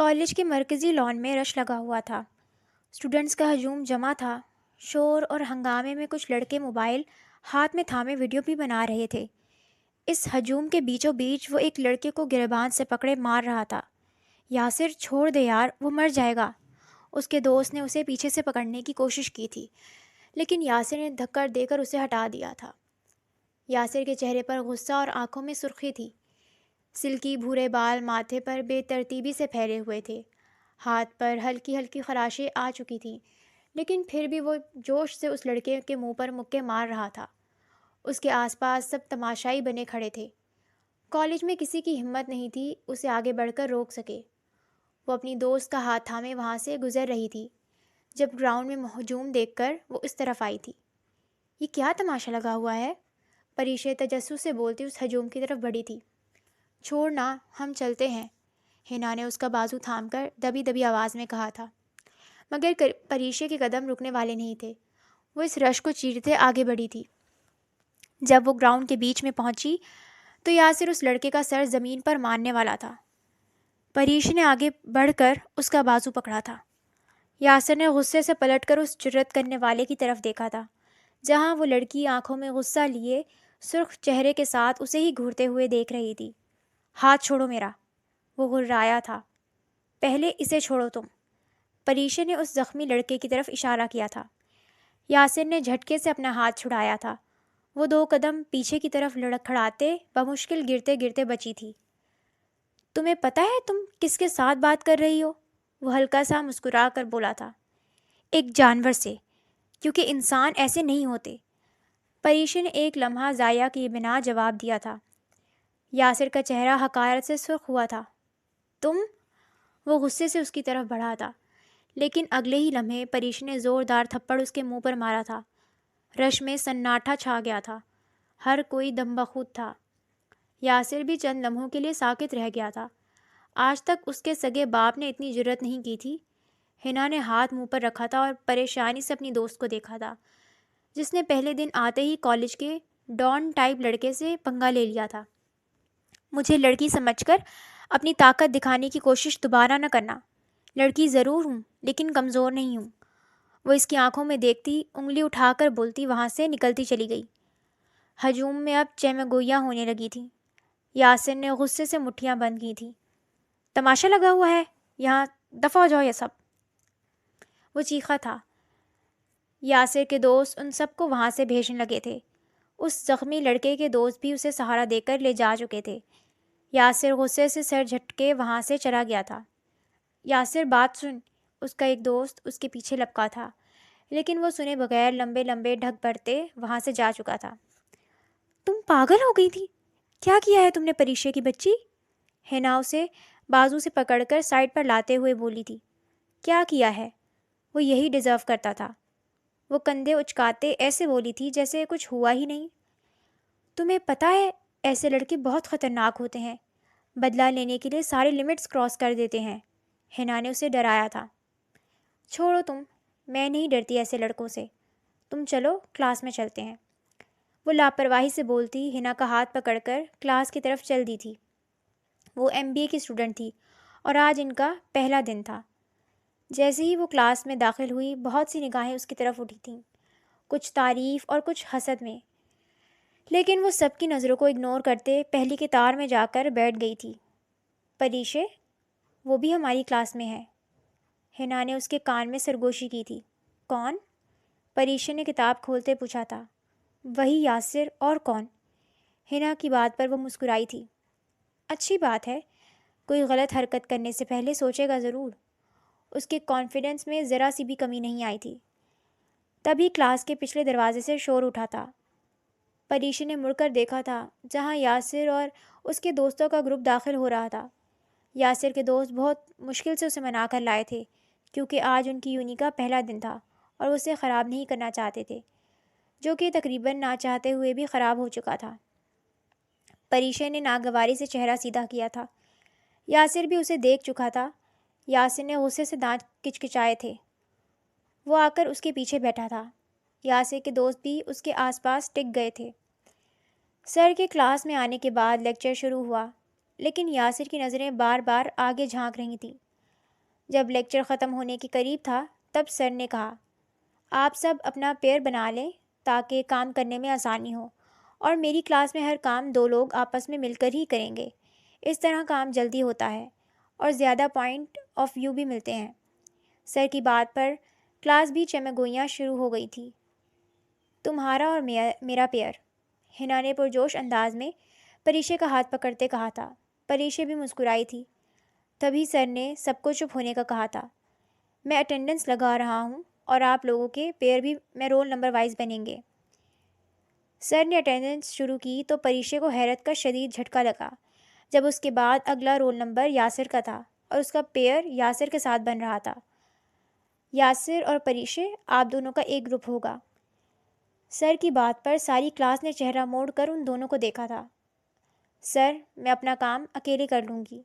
College کے مرکزی lawn میں رش لگا ہوا تھا۔ اسٹوڈنٹس کا ہجوم جمع تھا۔ شور اور ہنگامے میں کچھ لڑکے موبائل ہاتھ میں تھامے ویڈیو بھی بنا رہے تھے۔ اس ہجوم کے بیچوں بیچ وہ ایک لڑکے کو گریبان سے پکڑے مار رہا تھا۔ یاسر، چھوڑ دے یار، وہ مر جائے گا۔ اس کے دوست نے اسے پیچھے سے پکڑنے کی کوشش کی تھی، لیکن یاسر نے دھکر دے کر اسے ہٹا دیا تھا۔ یاسر کے چہرے پر غصہ اور آنکھوں میں سرخی تھی۔ سلکی بھورے بال ماتھے پر بے ترتیبی سے پھیلے ہوئے تھے۔ ہاتھ پر ہلکی ہلکی خراشیں آ چکی تھیں، لیکن پھر بھی وہ جوش سے اس لڑکے کے منہ پر مکے مار رہا تھا۔ اس کے آس پاس سب تماشائی بنے کھڑے تھے۔ کالج میں کسی کی ہمت نہیں تھی اسے آگے بڑھ کر روک سکے۔ وہ اپنی دوست کا ہاتھ تھامے وہاں سے گزر رہی تھی جب گراؤنڈ میں ہجوم دیکھ کر وہ اس طرف آئی تھی۔ یہ کیا تماشا لگا ہوا ہے؟ پریشے تجسس سے بولتی اس ہجوم کی طرف بڑھی تھی۔ چھوڑنا، ہم چلتے ہیں، ہنا نے اس کا بازو تھام کر دبی دبی آواز میں کہا تھا، مگر پریشے کے قدم رکنے والے نہیں تھے۔ وہ اس رش کو چیرتے آگے بڑھی تھی۔ جب وہ گراؤنڈ کے بیچ میں پہنچی تو یاسر اس لڑکے کا سر زمین پر مارنے والا تھا۔ پریش نے آگے بڑھ کر اس کا بازو پکڑا تھا۔ یاسر نے غصے سے پلٹ کر اس جرأت کرنے والے کی طرف دیکھا تھا، جہاں وہ لڑکی آنکھوں میں غصہ لیے سرخ چہرے کے ساتھ اسے ہی گھورتے ہوئے دیکھ رہی تھی۔ ہاتھ چھوڑو میرا، وہ غرایا تھا۔ پہلے اسے چھوڑو تم۔ پریشے نے اس زخمی لڑکے کی طرف اشارہ کیا تھا۔ یاسر نے جھٹکے سے اپنا ہاتھ چھڑایا تھا۔ وہ 2 قدم پیچھے کی طرف لڑکھڑاتے بمشکل گرتے گرتے بچی تھی۔ تمہیں پتہ ہے تم کس کے ساتھ بات کر رہی ہو؟ وہ ہلکا سا مسکرا کر بولا تھا۔ ایک جانور سے، کیونکہ انسان ایسے نہیں ہوتے۔ پریشے نے ایک لمحہ ضائع کیے بنا جواب دیا تھا۔ یاسر کا چہرہ حقارت سے سرخ ہوا تھا۔ تم؟ وہ غصے سے اس کی طرف بڑھا تھا، لیکن اگلے ہی لمحے پریش نے زوردار تھپڑ اس کے منہ پر مارا تھا۔ رش میں سناٹا چھا گیا تھا۔ ہر کوئی دم بخود تھا۔ یاسر بھی چند لمحوں کے لیے ساکت رہ گیا تھا۔ آج تک اس کے سگے باپ نے اتنی جرأت نہیں کی تھی۔ ہنا نے ہاتھ منہ پر رکھا تھا اور پریشانی سے اپنی دوست کو دیکھا تھا، جس نے پہلے دن آتے ہی کالج کے ڈان ٹائپ لڑکے سے پنگا لے لیا تھا۔ مجھے لڑکی سمجھ کر اپنی طاقت دکھانے کی کوشش دوبارہ نہ کرنا۔ لڑکی ضرور ہوں، لیکن کمزور نہیں ہوں۔ وہ اس کی آنکھوں میں دیکھتی، انگلی اٹھا کر بولتی وہاں سے نکلتی چلی گئی۔ ہجوم میں اب چیمگوئیاں ہونے لگی تھیں۔ یاسر نے غصے سے مٹھیاں بند کی تھیں۔ تماشا لگا ہوا ہے یہاں، دفع ہو جاؤ یہ سب، وہ چیخا تھا۔ یاسر کے دوست ان سب کو وہاں سے بھیجنے لگے تھے۔ اس زخمی لڑکے کے دوست بھی اسے سہارا دے کر لے جا چکے تھے۔ یاسر غصے سے سر جھٹکے وہاں سے چلا گیا تھا۔ یاسر بات سن، اس کا ایک دوست اس کے پیچھے لپکا تھا، لیکن وہ سنے بغیر لمبے لمبے ڈھک بھرتے وہاں سے جا چکا تھا۔ تم پاگل ہو گئی تھی؟ کیا کیا ہے تم نے پریشے کی بچی؟ ہنا اسے بازو سے پکڑ کر سائڈ پر لاتے ہوئے بولی تھی۔ کیا کیا ہے؟ وہ یہی ڈیزرو کرتا تھا۔ وہ کندھے اچکاتے ایسے بولی تھی جیسے کچھ ہوا ہی نہیں۔ تمہیں پتہ ہے ایسے لڑکے بہت خطرناک ہوتے ہیں، بدلہ لینے کے لیے سارے لمٹس کراس کر دیتے ہیں۔ ہنا نے اسے ڈرایا تھا۔ چھوڑو تم، میں نہیں ڈرتی ایسے لڑکوں سے۔ تم چلو، کلاس میں چلتے ہیں۔ وہ لاپرواہی سے بولتی ہنا کا ہاتھ پکڑ کر کلاس کی طرف چل دی تھی۔ وہ MBA کی اسٹوڈنٹ تھی اور آج ان کا پہلا دن تھا۔ جیسے ہی وہ کلاس میں داخل ہوئی، بہت سی نگاہیں اس کی طرف اٹھی تھیں، کچھ تعریف اور کچھ حسد میں، لیکن وہ سب کی نظروں کو اگنور کرتے پہلی قطار میں جا کر بیٹھ گئی تھی۔ پریشے، وہ بھی ہماری کلاس میں ہے۔ ہنا نے اس کے کان میں سرگوشی کی تھی۔ کون؟ پریشے نے کتاب کھولتے پوچھا تھا۔ وہی یاسر، اور کون؟ ہنا کی بات پر وہ مسکرائی تھی۔ اچھی بات ہے، کوئی غلط حرکت کرنے سے پہلے سوچے گا ضرور۔ اس کے کانفیڈنس میں ذرا سی بھی کمی نہیں آئی تھی۔ تبھی کلاس کے پچھلے دروازے سے شور اٹھا تھا۔ پریشے نے مڑ کر دیکھا تھا، جہاں یاسر اور اس کے دوستوں کا گروپ داخل ہو رہا تھا۔ یاسر کے دوست بہت مشکل سے اسے منا کر لائے تھے، کیونکہ آج ان کی یونی کا پہلا دن تھا اور وہ اسے خراب نہیں کرنا چاہتے تھے، جو کہ تقریباً نہ چاہتے ہوئے بھی خراب ہو چکا تھا۔ پریشے نے ناگواری سے چہرہ سیدھا کیا تھا۔ یاسر بھی اسے دیکھ چکا تھا۔ یاسر نے غصے سے دانت کچکچائے تھے۔ وہ آ کر اس کے پیچھے بیٹھا تھا۔ یاسر کے دوست بھی اس کے آس پاس ٹک گئے تھے۔ سر کے کلاس میں آنے کے بعد لیکچر شروع ہوا، لیکن یاسر کی نظریں بار بار آگے جھانک رہی تھیں۔ جب لیکچر ختم ہونے کے قریب تھا تب سر نے کہا، آپ سب اپنا پیئر بنا لیں تاکہ کام کرنے میں آسانی ہو، اور میری کلاس میں ہر کام 2 لوگ آپس میں مل کر ہی کریں گے۔ اس طرح کام جلدی ہوتا ہے اور زیادہ پوائنٹ آف ویو بھی ملتے ہیں۔ سر کی بات پر کلاس بھی چمگوئیاں شروع ہو گئی تھی۔ تمہارا اور میرا پیئر، ہنا نے پرجوش انداز میں پریشے کا ہاتھ پکڑتے کہا تھا۔ پریشے بھی مسکرائی تھی۔ تبھی سر نے سب کو چپ ہونے کا کہا تھا۔ میں اٹینڈنس لگا رہا ہوں اور آپ لوگوں کے پیئر بھی میں رول نمبر وائز بنیں گے۔ سر نے اٹینڈنس شروع کی تو پریشے کو حیرت کا شدید جھٹکا لگا جب اس کے بعد اگلا رول نمبر یاسر کا تھا اور اس کا پیئر یاسر کے ساتھ بن رہا تھا۔ یاسر اور پریشے، آپ دونوں کا ایک گروپ ہوگا۔ سر کی بات پر ساری کلاس نے چہرہ موڑ کر ان دونوں کو دیکھا تھا۔ سر، میں اپنا کام اکیلے کر لوں گی،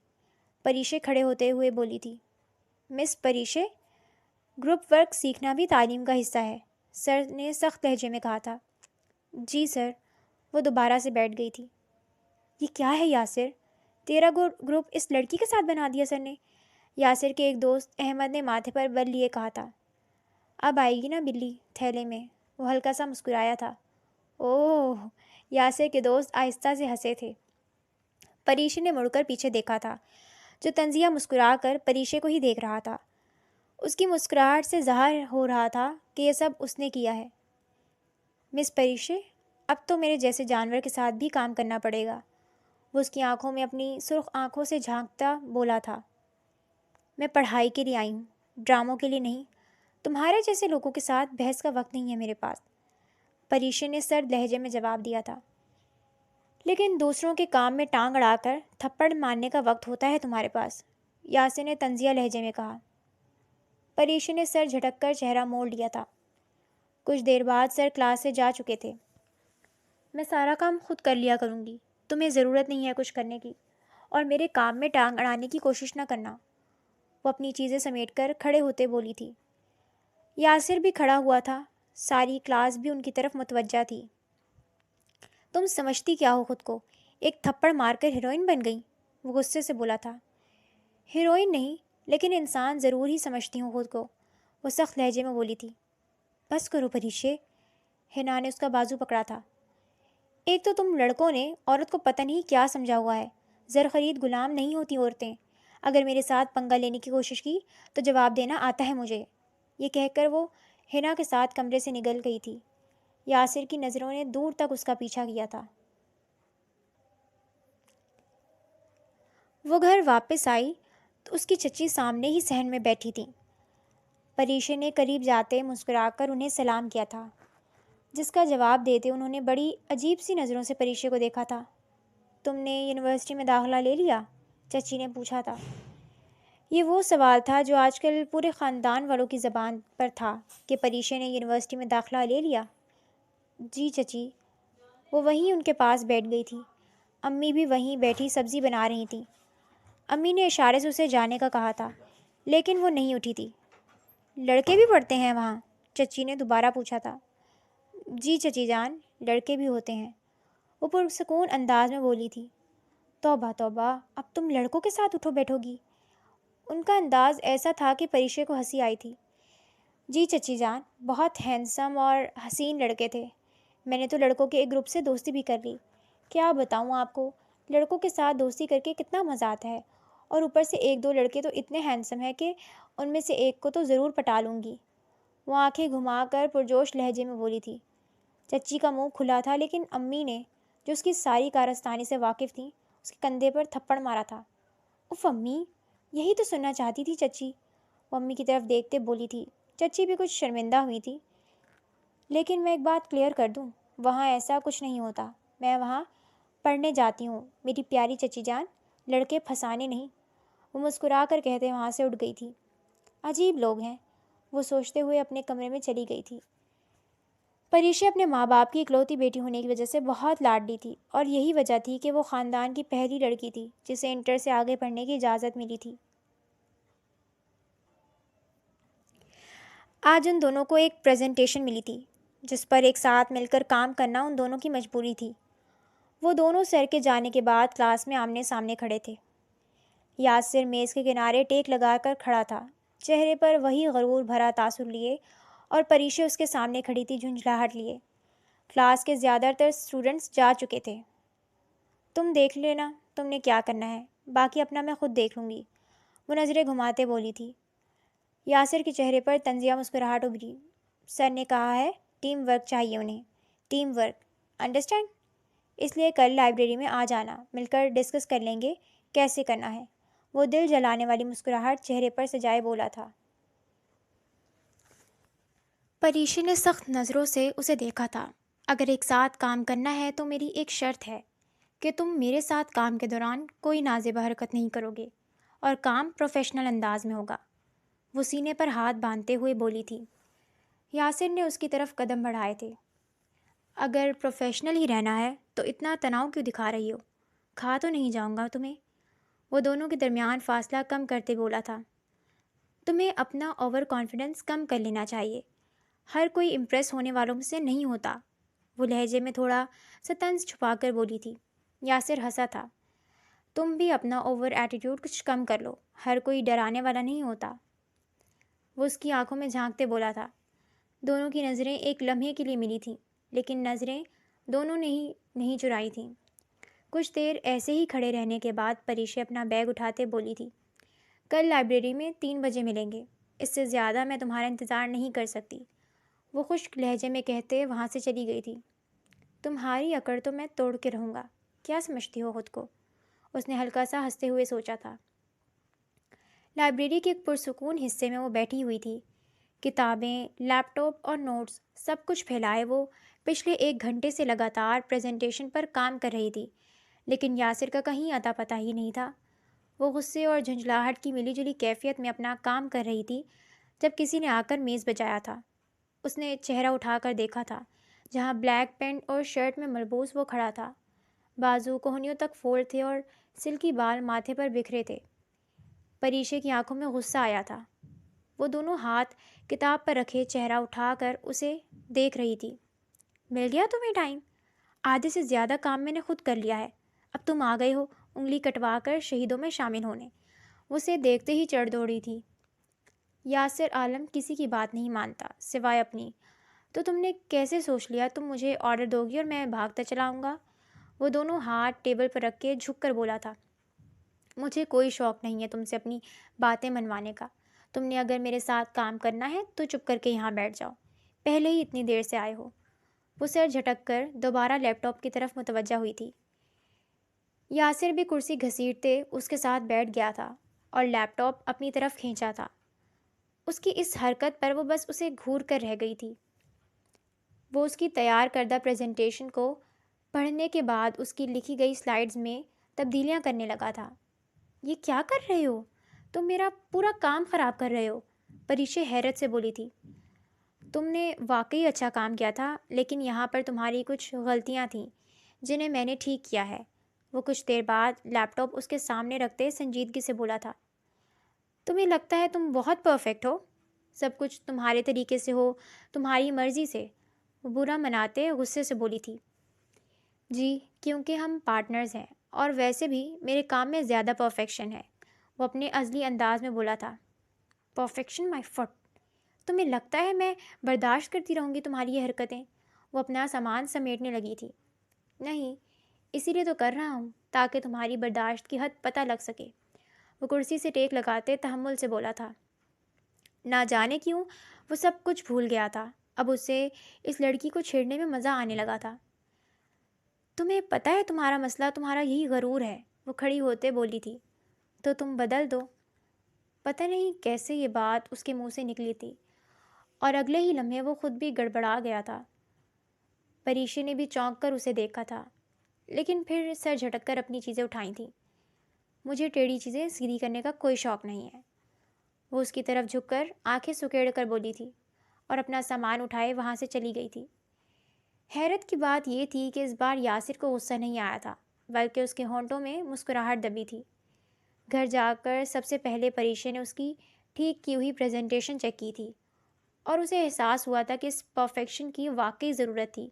پریشے کھڑے ہوتے ہوئے بولی تھی۔ مس پریشے، گروپ ورک سیکھنا بھی تعلیم کا حصہ ہے، سر نے سخت لہجے میں کہا تھا۔ جی سر، وہ دوبارہ سے بیٹھ گئی تھی۔ یہ کیا ہے یاسر؟ تیرا گروپ اس لڑکی کے ساتھ بنا دیا سر نے، یاسر کے ایک دوست احمد نے ماتھے پر بل لیے کہا تھا۔ اب آئے گی نا بلی تھیلے میں، وہ ہلکا سا مسکرایا تھا۔ اوہ، یاسر کے دوست آہستہ سے ہنسے تھے۔ پریشے نے مڑ کر پیچھے دیکھا تھا، جو تنزیہ مسکرا کر پریشے کو ہی دیکھ رہا تھا۔ اس کی مسکراہٹ سے ظاہر ہو رہا تھا کہ یہ سب اس نے کیا ہے۔ مس پریشے، اب تو میرے جیسے جانور کے ساتھ بھی کام کرنا پڑے گا، وہ اس کی آنکھوں میں اپنی سرخ آنکھوں سے جھانکتا بولا تھا۔ میں پڑھائی کے لیے آئی ہوں، ڈراموں کے لیے نہیں۔ تمہارے جیسے لوگوں کے ساتھ بحث کا وقت نہیں ہے میرے پاس، پریشے نے سرد لہجے میں جواب دیا تھا۔ لیکن دوسروں کے کام میں ٹانگ اڑا کر تھپڑ مارنے کا وقت ہوتا ہے تمہارے پاس، یاسر نے طنزیہ لہجے میں کہا۔ پریشے نے سر جھٹک کر چہرہ موڑ لیا تھا۔ کچھ دیر بعد سر کلاس سے جا چکے تھے۔ میں سارا کام خود کر لیا کروں گی، تمہیں ضرورت نہیں ہے کچھ کرنے کی، اور میرے کام میں ٹانگ اڑانے کی کوشش نہ کرنا، وہ اپنی چیزیں سمیٹ کر کھڑے ہوتے بولی تھی۔ یاسر بھی کھڑا ہوا تھا، ساری کلاس بھی ان کی طرف متوجہ تھی۔ تم سمجھتی کیا ہو خود کو؟ ایک تھپڑ مار کر ہیروئن بن گئی، وہ غصے سے بولا تھا۔ ہیروئن نہیں، لیکن انسان ضرور ہی سمجھتی ہوں خود کو، وہ سخت لہجے میں بولی تھی۔ بس کرو پریشے، ہنا نے اس کا بازو پکڑا تھا۔ ایک تو تم لڑکوں نے عورت کو پتہ نہیں کیا سمجھا ہوا ہے، زر خرید غلام نہیں ہوتی عورتیں، اگر میرے ساتھ پنگا لینے کی کوشش کی تو جواب دینا آتا ہے مجھے، یہ کہہ کر وہ ہنا کے ساتھ کمرے سے نکل گئی تھی۔ یاسر کی نظروں نے دور تک اس کا پیچھا کیا تھا۔ وہ گھر واپس آئی تو اس کی چچی سامنے ہی صحن میں بیٹھی تھیں۔ پریشے نے قریب جاتے مسکرا کر انہیں سلام کیا تھا، جس کا جواب دیتے انہوں نے بڑی عجیب سی نظروں سے پریشے کو دیکھا تھا۔ تم نے یونیورسٹی میں داخلہ لے لیا؟ چچی نے پوچھا تھا۔ یہ وہ سوال تھا جو آج کل پورے خاندان والوں کی زبان پر تھا کہ پریشے نے یونیورسٹی میں داخلہ لے لیا۔ جی چچی، وہ وہیں ان کے پاس بیٹھ گئی تھی۔ امی بھی وہیں بیٹھی سبزی بنا رہی تھیں۔ امی نے اشارے سے اسے جانے کا کہا تھا، لیکن وہ نہیں اٹھی تھی۔ لڑکے بھی پڑھتے ہیں وہاں؟ چچی نے دوبارہ پوچھا تھا۔ جی چچی جان، لڑکے بھی ہوتے ہیں، وہ پرسکون انداز میں بولی تھی۔ توبہ توبہ، اب تم لڑکوں کے ساتھ اٹھو بیٹھو گی؟ ان کا انداز ایسا تھا کہ پریشے کو ہنسی آئی تھی۔ جی چچی جان، بہت ہینڈسم اور حسین لڑکے تھے، میں نے تو لڑکوں کے ایک گروپ سے دوستی بھی کر لی۔ کیا بتاؤں آپ کو، لڑکوں کے ساتھ دوستی کر کے کتنا مزہ آتا ہے، اور اوپر سے 1-2 لڑکے تو اتنے ہینڈسم ہیں کہ ان میں سے ایک کو تو ضرور پٹا لوں گی، وہ آنکھیں گھما کر پرجوش لہجے میں بولی تھی۔ چچی کا منہ کھلا تھا، لیکن امی نے، جو اس کی ساری کارستانی سے واقف تھیں، اس کے کندھے پر تھپڑ مارا تھا۔ اف امی، یہی تو سننا چاہتی تھی چچی، وہ امی کی طرف دیکھتے بولی تھی۔ چچی بھی کچھ شرمندہ ہوئی تھی۔ لیکن میں ایک بات کلیئر کر دوں، وہاں ایسا کچھ نہیں ہوتا، میں وہاں پڑھنے جاتی ہوں میری پیاری چچی جان، لڑکے پھنسانے نہیں، وہ مسکرا کر کہتے وہاں سے اٹھ گئی تھی۔ عجیب لوگ ہیں، وہ سوچتے ہوئے اپنے کمرے میں چلی گئی تھی۔ پریشا اپنے ماں باپ کی اکلوتی بیٹی ہونے کی وجہ سے بہت لاڈلی تھی، اور یہی وجہ تھی کہ وہ خاندان کی پہلی لڑکی تھی جسے انٹر سے آگے پڑھنے کی اجازت ملی تھی۔ آج ان دونوں کو ایک پریزنٹیشن ملی تھی جس پر ایک ساتھ مل کر کام کرنا ان دونوں کی مجبوری تھی۔ وہ دونوں سر کے جانے کے بعد کلاس میں آمنے سامنے کھڑے تھے۔ یاسر میز کے کنارے ٹیک لگا کر کھڑا تھا، چہرے پر وہی غرور بھرا تاثر لیے، اور پریشے اس کے سامنے کھڑی تھی جھنجھلاہٹ لیے۔ کلاس کے زیادہ تر اسٹوڈنٹس جا چکے تھے۔ تم دیکھ لینا تم نے کیا کرنا ہے، باقی اپنا میں خود دیکھ لوں گی، وہ نظریں گھماتے بولی تھی۔ یاسر کے چہرے پر طنزیہ مسکراہٹ ابھری۔ سر نے کہا ہے ٹیم ورک چاہیے انہیں، ٹیم ورک، انڈرسٹینڈ؟ اس لیے کل لائبریری میں آ جانا، مل کر ڈسکس کر لیں گے کیسے کرنا ہے، وہ دل جلانے والی مسکراہٹ چہرے پر سجائے بولا تھا۔ پریشی نے سخت نظروں سے اسے دیکھا تھا۔ اگر ایک ساتھ کام کرنا ہے تو میری ایک شرط ہے کہ تم میرے ساتھ کام کے دوران کوئی نازیبہ حرکت نہیں کرو گے، اور کام پروفیشنل انداز میں ہوگا، وہ سینے پر ہاتھ باندھتے ہوئے بولی تھی۔ یاسر نے اس کی طرف قدم بڑھائے تھے۔ اگر پروفیشنل ہی رہنا ہے تو اتنا تناؤ کیوں دکھا رہی ہو؟ کھا تو نہیں جاؤں گا تمہیں، وہ دونوں کے درمیان فاصلہ کم کرتے بولا تھا۔ تمہیں اپنا اوور کانفیڈنس کم کر لینا چاہیے، ہر کوئی امپریس ہونے والوں سے نہیں ہوتا، وہ لہجے میں تھوڑا سا طنز چھپا کر بولی تھی۔ یاسر ہنسا تھا۔ تم بھی اپنا اوور ایٹیٹیوڈ کچھ کم کر لو، ہر کوئی ڈرانے والا نہیں ہوتا، وہ اس کی آنکھوں میں جھانکتے بولا تھا۔ دونوں کی نظریں ایک لمحے کے لیے ملی تھیں، لیکن نظریں دونوں نے ہی نہیں چرائی تھیں۔ کچھ دیر ایسے ہی کھڑے رہنے کے بعد پریشے اپنا بیگ اٹھاتے بولی تھی، کل لائبریری میں 3 بجے ملیں گے، اس سے زیادہ میں تمہارا انتظار نہیں کر سکتی، وہ خشک لہجے میں کہتے وہاں سے چلی گئی تھی۔ تمہاری اکڑ تو میں توڑ کے رہوں گا، کیا سمجھتی ہو خود کو، اس نے ہلکا سا ہنستے ہوئے سوچا تھا۔ لائبریری کے ایک پرسکون حصے میں وہ بیٹھی ہوئی تھی، کتابیں، لیپ ٹاپ اور نوٹس سب کچھ پھیلائے وہ پچھلے 1 گھنٹے سے لگاتار پریزنٹیشن پر کام کر رہی تھی، لیکن یاسر کا کہیں اتا پتہ ہی نہیں تھا۔ وہ غصے اور جھنجھلاہٹ کی ملی جلی کیفیت میں اپنا کام کر رہی تھی جب کسی نے آ کر میز بجایا تھا۔ اس نے چہرہ اٹھا کر دیکھا تھا، جہاں بلیک پینٹ اور شرٹ میں ملبوس وہ کھڑا تھا، بازو کوہنیوں تک فولڈ تھے اور سلکی بال ماتھے پر بکھرے تھے۔ پریشے کی آنکھوں میں غصہ آیا تھا، وہ دونوں ہاتھ کتاب پر رکھے چہرہ اٹھا کر اسے دیکھ رہی تھی۔ مل گیا تمہیں ٹائم، آدھے سے زیادہ کام میں نے خود کر لیا ہے، اب تم آ گئے ہو انگلی کٹوا کر شہیدوں میں شامل ہونے، وہ اسے دیکھتے ہی چڑھ دوڑی تھی۔ یاسر عالم کسی کی بات نہیں مانتا سوائے اپنی، تو تم نے کیسے سوچ لیا تم مجھے آرڈر دو گی اور میں بھاگتا چلا آؤں گا، وہ دونوں ہاتھ ٹیبل پر رکھ کے جھک کر بولا تھا۔ مجھے کوئی شوق نہیں ہے تم سے اپنی باتیں منوانے کا، تم نے اگر میرے ساتھ کام کرنا ہے تو چپ کر کے یہاں بیٹھ جاؤ، پہلے ہی اتنی دیر سے آئے ہو، وہ سر جھٹک کر دوبارہ لیپ ٹاپ کی طرف متوجہ ہوئی تھی۔ یاسر بھی کرسی گھسیٹتے اس کے ساتھ بیٹھ گیا تھا اور لیپ ٹاپ اپنی طرف کھینچا تھا۔ اس کی اس حرکت پر وہ بس اسے گھور کر رہ گئی تھی۔ وہ اس کی تیار کردہ پریزنٹیشن کو پڑھنے کے بعد اس کی لکھی گئی سلائیڈز میں تبدیلیاں کرنے لگا تھا۔ یہ کیا کر رہے ہو؟ تم میرا پورا کام خراب کر رہے ہو، پریشے حیرت سے بولی تھی۔ تم نے واقعی اچھا کام کیا تھا، لیکن یہاں پر تمہاری کچھ غلطیاں تھیں جنہیں میں نے ٹھیک کیا ہے، وہ کچھ دیر بعد لیپ ٹاپ اس کے سامنے رکھتے سنجیدگی سے بولا تھا۔ تمہیں لگتا ہے تم بہت پرفیکٹ ہو، سب کچھ تمہارے طریقے سے ہو، تمہاری مرضی سے، وہ برا مناتے غصے سے بولی تھی۔ جی، کیونکہ ہم پارٹنرز ہیں، اور ویسے بھی میرے کام میں زیادہ پرفیکشن ہے، وہ اپنے ازلی انداز میں بولا تھا۔ پرفیکشن مائی فٹ، تمہیں لگتا ہے میں برداشت کرتی رہوں گی تمہاری یہ حرکتیں، وہ اپنا سامان سمیٹنے لگی تھی۔ نہیں، اسی لیے تو کر رہا ہوں تاکہ تمہاری برداشت کی حد پتہ لگ سکے، وہ کرسی سے ٹیک لگاتے تحمل سے بولا تھا۔ نہ جانے کیوں وہ سب کچھ بھول گیا تھا، اب اسے اس لڑکی کو چھیڑنے میں مزہ آنے لگا تھا۔ تمہیں پتہ ہے تمہارا مسئلہ تمہارا یہی غرور ہے، وہ کھڑی ہوتے بولی تھی، تو تم بدل دو۔ پتہ نہیں کیسے یہ بات اس کے منہ سے نکلی تھی، اور اگلے ہی لمحے وہ خود بھی گڑبڑا گیا تھا۔ پریشے نے بھی چونک کر اسے دیکھا تھا، لیکن پھر سر جھٹک کر اپنی چیزیں اٹھائی تھیں۔ مجھے ٹیڑھی چیزیں سیدھی کرنے کا کوئی شوق نہیں ہے، وہ اس کی طرف جھک کر آنکھیں سکیڑ کر بولی تھی، اور اپنا سامان اٹھائے وہاں سے چلی گئی تھی۔ حیرت کی بات یہ تھی کہ اس بار یاسر کو غصہ نہیں آیا تھا، بلکہ اس کے ہونٹوں میں مسکراہٹ دبی تھی۔ گھر جا کر سب سے پہلے پریشے نے اس کی ٹھیک کی ہوئی پریزنٹیشن چیک کی تھی، اور اسے احساس ہوا تھا کہ اس پرفیکشن کی واقعی ضرورت تھی۔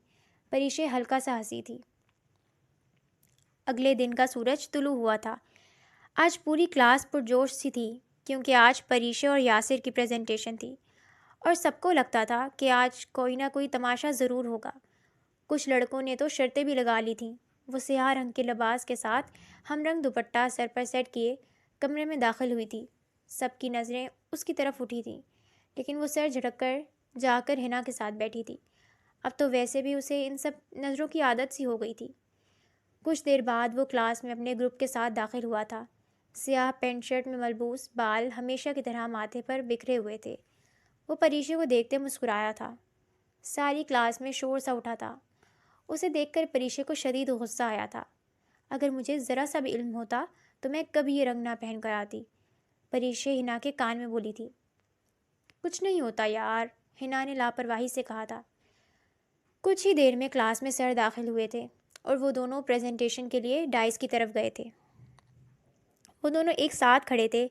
پریشے ہلکا سا ہنسی تھی۔ اگلے دن کا سورج طلوع ہوا تھا۔ آج پوری کلاس پرجوش سی تھی، کیونکہ آج پریشے اور یاسر کی پریزنٹیشن تھی اور سب کو لگتا تھا کہ آج کوئی نہ کوئی تماشا ضرور ہوگا۔ کچھ لڑکوں نے تو شرطیں بھی لگا لی تھیں۔ وہ سیاہ رنگ کے لباس کے ساتھ ہم رنگ دوپٹہ سر پر سیٹ کیے کمرے میں داخل ہوئی تھی۔ سب کی نظریں اس کی طرف اٹھی تھیں، لیکن وہ سر جھٹک کر جا کر ہنا کے ساتھ بیٹھی تھی۔ اب تو ویسے بھی اسے ان سب نظروں کی عادت سی ہو گئی تھی۔ کچھ دیر بعد وہ کلاس میں اپنے گروپ کے ساتھ داخل ہوا تھا۔ سیاہ پینٹ شرٹ میں ملبوس بال ہمیشہ کی طرح ماتھے پر بکھرے ہوئے تھے۔ وہ پریشے کو دیکھتے مسکرایا تھا۔ ساری کلاس میں شور سا اٹھا تھا۔ اسے دیکھ کر پریشے کو شدید غصہ آیا تھا۔ اگر مجھے ذرا سا بھی علم ہوتا تو میں کبھی یہ رنگ نہ پہن کر آتی، پریشے ہنا کے کان میں بولی تھی۔ کچھ نہیں ہوتا یار، ہنا نے لاپرواہی سے کہا تھا۔ کچھ ہی دیر میں کلاس میں سر داخل ہوئے تھے اور وہ دونوں پریزنٹیشن کے لیے ڈائس کی طرف گئے تھے۔ وہ دونوں ایک ساتھ کھڑے تھے،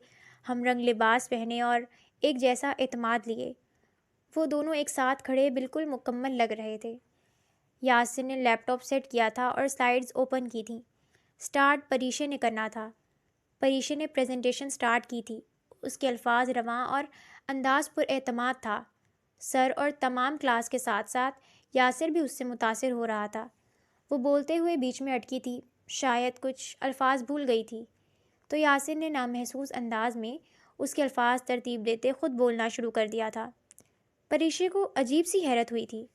ہم رنگ لباس پہنے اور ایک جیسا اعتماد لیے۔ وہ دونوں ایک ساتھ کھڑے بالکل مکمل لگ رہے تھے۔ یاسر نے لیپ ٹاپ سیٹ کیا تھا اور سلائیڈز اوپن کی تھیں۔ سٹارٹ پریشے نے کرنا تھا۔ پریشے نے پریزنٹیشن سٹارٹ کی تھی۔ اس کے الفاظ رواں اور انداز پر اعتماد تھا۔ سر اور تمام کلاس کے ساتھ ساتھ یاسر بھی اس سے متاثر ہو رہا تھا۔ وہ بولتے ہوئے بیچ میں اٹکی تھی، شاید کچھ الفاظ بھول گئی تھی، تو یاسر نے نامحسوس انداز میں اس کے الفاظ ترتیب دیتے خود بولنا شروع کر دیا تھا۔ پریشے کو عجیب سی حیرت ہوئی تھی۔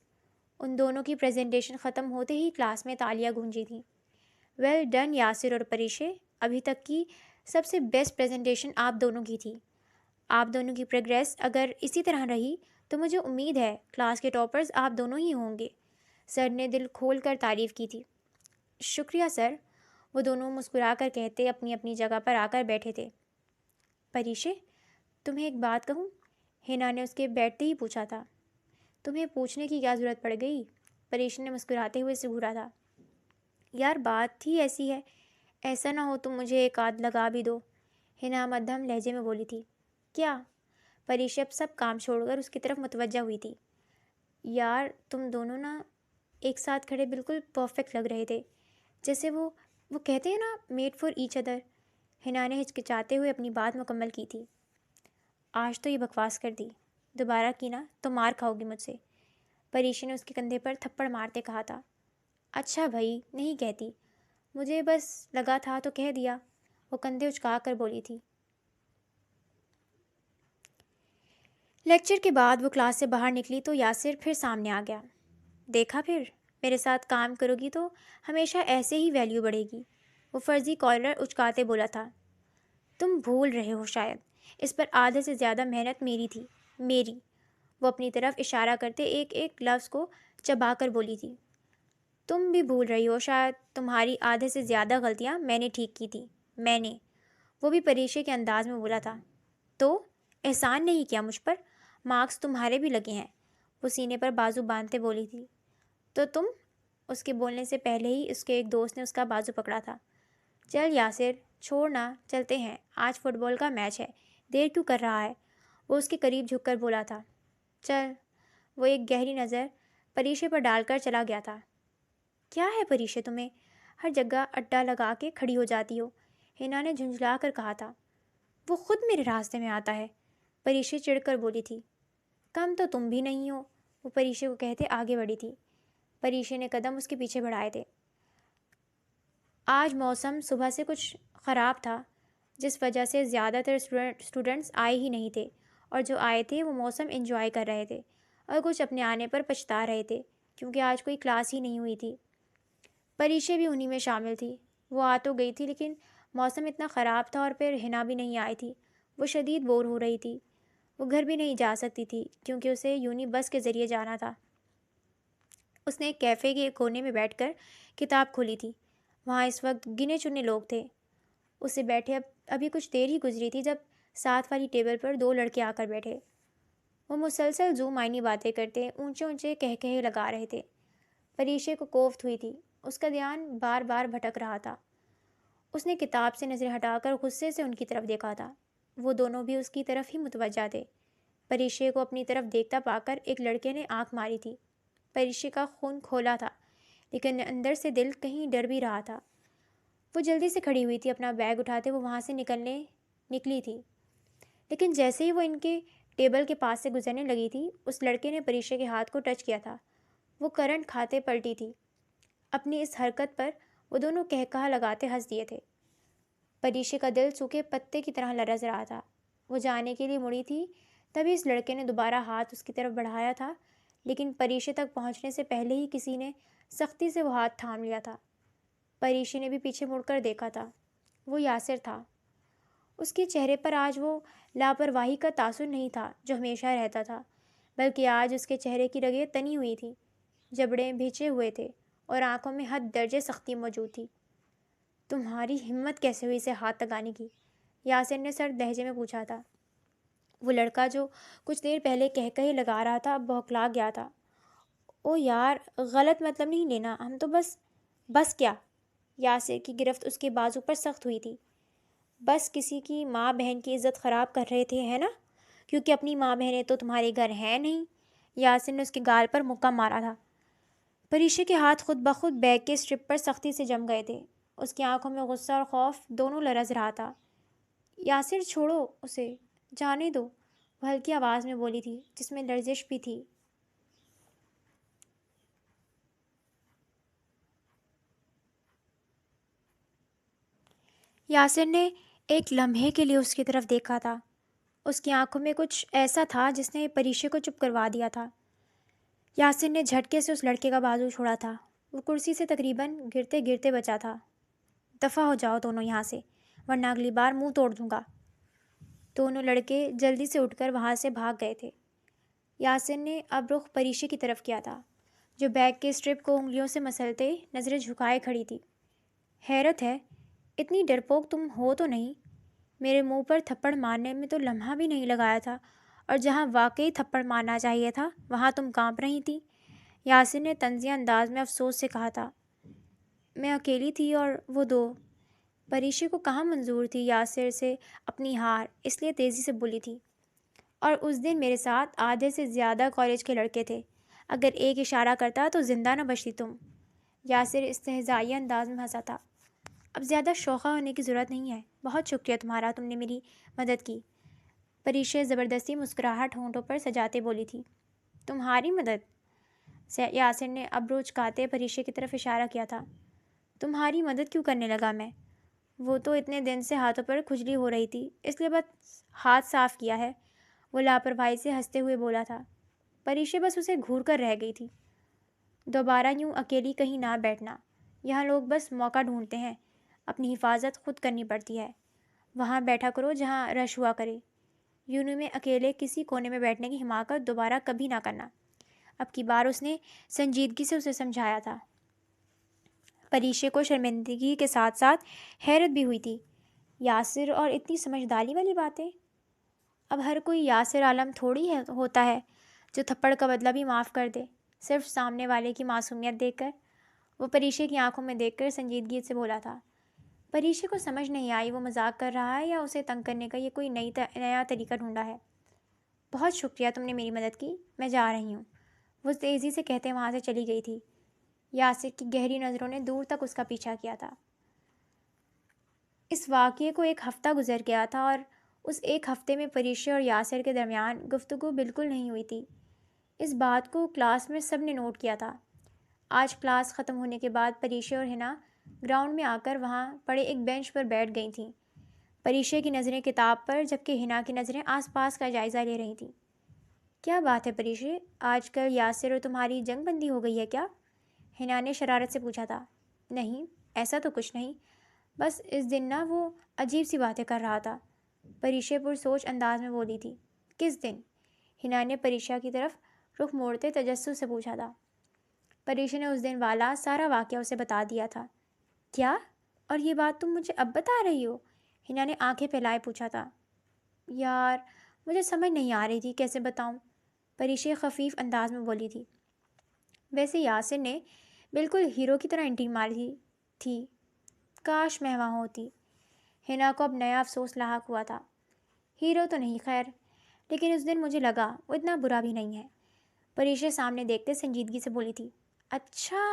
ان دونوں کی پریزنٹیشن ختم ہوتے ہی کلاس میں تالیاں گونجی تھیں۔ ویل ڈن یاسر اور پریشے، ابھی تک کی سب سے بیسٹ پریزنٹیشن آپ دونوں کی تھی۔ آپ دونوں کی پروگریس اگر اسی طرح رہی تو مجھے امید ہے کلاس کے ٹاپرز آپ دونوں ہی ہوں گے۔ سر نے دل کھول کر تعریف کی تھی۔ شکریہ سر، وہ دونوں مسکرا کر کہتے اپنی اپنی جگہ پر آ کر بیٹھے تھے۔ پریشے، تمہیں ایک بات کہوں؟ ہنا نے اس کے بیٹھتے ہی پوچھا تھا۔ تمہیں پوچھنے کی کیا ضرورت پڑ گئی؟ پریشے نے مسکراتے ہوئے سے گھورا تھا۔ یار بات ہی ایسی ہے، ایسا نہ ہو تم مجھے ایک آدھ لگا بھی دو، ہنا مدھم لہجے میں بولی تھی۔ کیا؟ پریشے اب سب کام چھوڑ کر اس کی طرف متوجہ ہوئی تھی۔ یار تم دونوں نا ایک ساتھ کھڑے بالکل پرفیکٹ لگ رہے تھے، جیسے وہ کہتے ہیں نا، میڈ فار ایچ ادر۔ ہنا نے ہچکچاتے ہوئے اپنی بات مکمل کی تھی۔ آج تو یہ بکواس کر دی، دوبارہ کی نا تو مار کھاؤ گی مجھ سے، پریشے نے اس کے کندھے پر تھپڑ مارتے کہا تھا۔ اچھا بھائی، نہیں کہتی، مجھے بس لگا تھا تو کہہ دیا، وہ کندھے اچکا کر بولی تھی۔ لیکچر کے بعد وہ کلاس سے باہر نکلی تو یاسر پھر سامنے آ گیا۔ دیکھا پھر، میرے ساتھ کام کرو گی تو ہمیشہ ایسے ہی ویلیو بڑھے گی، وہ فرضی کالر اچکاتے بولا تھا۔ تم بھول رہے ہو شاید، اس پر آدھے سے زیادہ محنت میری تھی، میری، وہ اپنی طرف اشارہ کرتے ایک ایک لفظ کو چبا کر بولی تھی۔ تم بھی بھول رہی ہو شاید، تمہاری آدھے سے زیادہ غلطیاں میں نے ٹھیک کی تھی، میں نے، وہ بھی پریشے کے انداز میں بولا تھا۔ تو احسان نہیں کیا مجھ پر، مارکس تمہارے بھی لگے ہیں، وہ سینے پر بازو باندھتے بولی تھی۔ تو تم، اس کے بولنے سے پہلے ہی اس کے ایک دوست نے اس کا بازو پکڑا تھا۔ چل یاسر، چھوڑنا، چلتے ہیں، آج فٹ بال کا میچ ہے، دیر کیوں کر رہا ہے، وہ اس کے قریب جھک کر بولا تھا۔ چل، وہ ایک گہری نظر پریشے پر ڈال کر چلا گیا تھا۔ کیا ہے پریشے تمہیں، ہر جگہ اڈا لگا کے کھڑی ہو جاتی ہو، ہنا نے جھنجھلا کر کہا تھا۔ وہ خود میرے راستے میں آتا ہے، پریشے چڑھ کر بولی تھی۔ کم تو تم بھی نہیں ہو، وہ پریشے کو کہتے آگے بڑھی تھی۔ پریشے نے قدم اس کے پیچھے بڑھائے تھے۔ آج موسم صبح سے کچھ خراب تھا، جس وجہ سے زیادہ تر اسٹوڈنٹس آئے ہی نہیں تھے، اور جو آئے تھے وہ موسم انجوائے کر رہے تھے اور کچھ اپنے آنے پر پچھتا رہے تھے، کیونکہ آج کوئی کلاس ہی نہیں ہوئی تھی۔ پریشے بھی انہی میں شامل تھی۔ وہ آ تو گئی تھی لیکن موسم اتنا خراب تھا اور پھر ہنا بھی نہیں آئی تھی۔ وہ شدید بور ہو رہی تھی۔ وہ گھر بھی نہیں جا سکتی تھی کیونکہ اسے یونی بس کے ذریعے جانا تھا۔ اس نے ایک کیفے کے کونے میں بیٹھ کر کتاب کھولی تھی۔ وہاں اس وقت گنے چنے لوگ تھے۔ اسے بیٹھے ابھی کچھ دیر ہی گزری تھی جب ساتھ والی ٹیبل پر دو لڑکے آ کر بیٹھے۔ وہ مسلسل ذو معنی باتیں کرتے اونچے اونچے کہے لگا رہے تھے۔ پریشے کو کوفت ہوئی تھی، اس کا دھیان بار بار بھٹک رہا تھا۔ اس نے کتاب سے نظر ہٹا کر غصے سے ان کی طرف دیکھا تھا۔ وہ دونوں بھی اس کی طرف ہی متوجہ تھے۔ پریشے کو اپنی طرف دیکھتا پا کر ایک لڑکے نے آنکھ ماری تھی۔ پریشے کا خون کھولا تھا، لیکن اندر سے دل کہیں ڈر بھی رہا تھا۔ وہ جلدی سے کھڑی ہوئی تھی، اپنا بیگ اٹھاتے وہ وہاں سے نکلی تھی۔ لیکن جیسے ہی وہ ان کے ٹیبل کے پاس سے گزرنے لگی تھی، اس لڑکے نے پریشا کے ہاتھ کو ٹچ کیا تھا۔ وہ کرنٹ کھاتے پلٹی تھی۔ اپنی اس حرکت پر وہ دونوں کہا لگاتے ہنس دیے تھے۔ پریشا کا دل سوکھے پتے کی طرح لرز رہا تھا۔ وہ جانے کے لیے مڑی تھی، تبھی اس لڑکے نے دوبارہ ہاتھ اس کی طرف بڑھایا تھا، لیکن پریشا تک پہنچنے سے پہلے ہی کسی نے سختی سے وہ ہاتھ تھام لیا تھا۔ پریشا نے بھی پیچھے مڑ کر دیکھا تھا۔ وہ یاسر تھا۔ اس کے چہرے پر آج وہ لاپرواہی کا تاثر نہیں تھا جو ہمیشہ رہتا تھا، بلکہ آج اس کے چہرے کی رگیں تنی ہوئی تھیں، جبڑے بھیجے ہوئے تھے اور آنکھوں میں حد درجے سختی موجود تھی۔ تمہاری ہمت کیسے ہوئی اسے ہاتھ لگانے کی؟ یاسر نے سرد لہجے میں پوچھا تھا۔ وہ لڑکا جو کچھ دیر پہلے کہے لگا رہا تھا اب بہکلا گیا تھا۔ او یار، غلط مطلب نہیں لینا، ہم تو بس کیا؟ یاسر کی گرفت اس کے بازو پر سخت ہوئی تھی۔ بس کسی کی ماں بہن کی عزت خراب کر رہے تھے، ہے نا؟ کیونکہ اپنی ماں بہنیں تو تمہارے گھر ہیں نہیں۔ یاسر نے اس کے گال پر مکہ مارا تھا۔ پریشا کے ہاتھ خود بخود بیگ کے اسٹرپ پر سختی سے جم گئے تھے۔ اس کی آنکھوں میں غصہ اور خوف دونوں لرز رہا تھا۔ یاسر چھوڑو اسے، جانے دو، وہ ہلکی آواز میں بولی تھی جس میں لرزش بھی تھی۔ یاسر نے ایک لمحے کے لیے اس کی طرف دیکھا تھا۔ اس کی آنکھوں میں کچھ ایسا تھا جس نے پریشا کو چپ کروا دیا تھا۔ یاسر نے جھٹکے سے اس لڑکے کا بازو چھوڑا تھا۔ وہ کرسی سے تقریباً گرتے گرتے بچا تھا۔ دفع ہو جاؤ دونوں یہاں سے، ورنہ اگلی بار منہ توڑ دوں گا۔ دونوں لڑکے جلدی سے اٹھ کر وہاں سے بھاگ گئے تھے۔ یاسر نے اب رخ پریشا کی طرف کیا تھا، جو بیگ کے اسٹرپ کو انگلیوں سے مسلتے نظریں جھکائے کھڑی تھی۔ حیرت ہے، اتنی ڈرپوک تم ہو تو نہیں؟ میرے منہ پر تھپڑ مارنے میں تو لمحہ بھی نہیں لگایا تھا، اور جہاں واقعی تھپڑ مارنا چاہیے تھا وہاں تم کانپ رہی تھی۔ یاسر نے طنزیہ انداز میں افسوس سے کہا تھا۔ میں اکیلی تھی اور وہ دو۔ پریشا کو کہاں منظور تھی یاسر سے اپنی ہار، اس لیے تیزی سے بولی تھی۔ اور اس دن میرے ساتھ آدھے سے زیادہ کالج کے لڑکے تھے، اگر ایک اشارہ کرتا تو زندہ نہ بچتی تم۔ یاسر استہزائیہ انداز میں ہنسا تھا۔ اب زیادہ شوخہ ہونے کی ضرورت نہیں ہے، بہت شکریہ تمہارا، تم نے میری مدد کی۔ پریشا زبردستی مسکراہٹ ہونٹوں پر سجاتے بولی تھی۔ تمہاری مدد؟ یاسر نے ابرو چکاتے پریشا کی طرف اشارہ کیا تھا۔ تمہاری مدد کیوں کرنے لگا میں؟ وہ تو اتنے دن سے ہاتھوں پر کھجلی ہو رہی تھی، اس لیے بس ہاتھ صاف کیا ہے، وہ لاپرواہی سے ہنستے ہوئے بولا تھا۔ پریشا بس اسے گھور کر رہ گئی تھی۔ دوبارہ یوں اکیلی کہیں نہ بیٹھنا، یہاں لوگ بس موقع ڈھونڈتے ہیں، اپنی حفاظت خود کرنی پڑتی ہے۔ وہاں بیٹھا کرو جہاں رش ہوا کرے، یونیو میں اکیلے کسی کونے میں بیٹھنے کی حماقت دوبارہ کبھی نہ کرنا۔ اب کی بار اس نے سنجیدگی سے اسے سمجھایا تھا۔ پریشا کو شرمندگی کے ساتھ ساتھ حیرت بھی ہوئی تھی۔ یاسر اور اتنی سمجھداری والی باتیں؟ اب ہر کوئی یاسر عالم تھوڑی ہوتا ہے جو تھپڑ کا بدلہ بھی معاف کر دے، صرف سامنے والے کی معصومیت دیکھ کر۔ وہ پریشا کی آنکھوں میں دیکھ کر سنجیدگی سے بولا تھا۔ پریشا کو سمجھ نہیں آئی وہ مذاق کر رہا ہے یا اسے تنگ کرنے کا یہ کوئی نیا طریقہ ڈھونڈا ہے۔ بہت شکریہ، تم نے میری مدد کی، میں جا رہی ہوں، وہ تیزی سے کہتے وہاں سے چلی گئی تھی۔ یاسر کی گہری نظروں نے دور تک اس کا پیچھا کیا تھا۔ اس واقعے کو ایک ہفتہ گزر گیا تھا اور اس ایک ہفتے میں پریشا اور یاسر کے درمیان گفتگو بالکل نہیں ہوئی تھی۔ اس بات کو کلاس میں سب نے نوٹ کیا تھا۔ آج کلاس ختم ہونے کے بعد پریشا اور ہنا گراؤنڈ میں آ کر وہاں پڑے ایک بینچ پر بیٹھ گئی تھیں۔ پریشا کی نظریں کتاب پر، جبکہ ہنا کی نظریں آس پاس کا جائزہ لے رہی تھیں۔ کیا بات ہے پریشا، آج کل یاسر اور تمہاری جنگ بندی ہو گئی ہے کیا؟ ہنا نے شرارت سے پوچھا تھا۔ نہیں، ایسا تو کچھ نہیں، بس اس دن نا وہ عجیب سی باتیں کر رہا تھا، پریشا پرسوچ انداز میں بولی تھی۔ کس دن؟ ہنا نے پریشا کی طرف رخ موڑتے تجسس سے پوچھا تھا۔ پریشا نے اس دن والا سارا واقعہ اسے بتا دیا تھا۔ کیا؟ اور یہ بات تم مجھے اب بتا رہی ہو؟ ہنا نے آنکھیں پھیلائے پوچھا تھا۔ یار، مجھے سمجھ نہیں آ رہی تھی کیسے بتاؤں، پریشا خفیف انداز میں بولی تھی۔ ویسے یاسر نے بالکل ہیرو کی طرح انٹری ماری تھی، کاش میں وہاں ہوتی۔ ہنا کو اب نیا افسوس لاحق ہوا تھا۔ ہیرو تو نہیں خیر، لیکن اس دن مجھے لگا وہ اتنا برا بھی نہیں ہے، پریشا سامنے دیکھتے سنجیدگی سے بولی تھی۔ اچھا،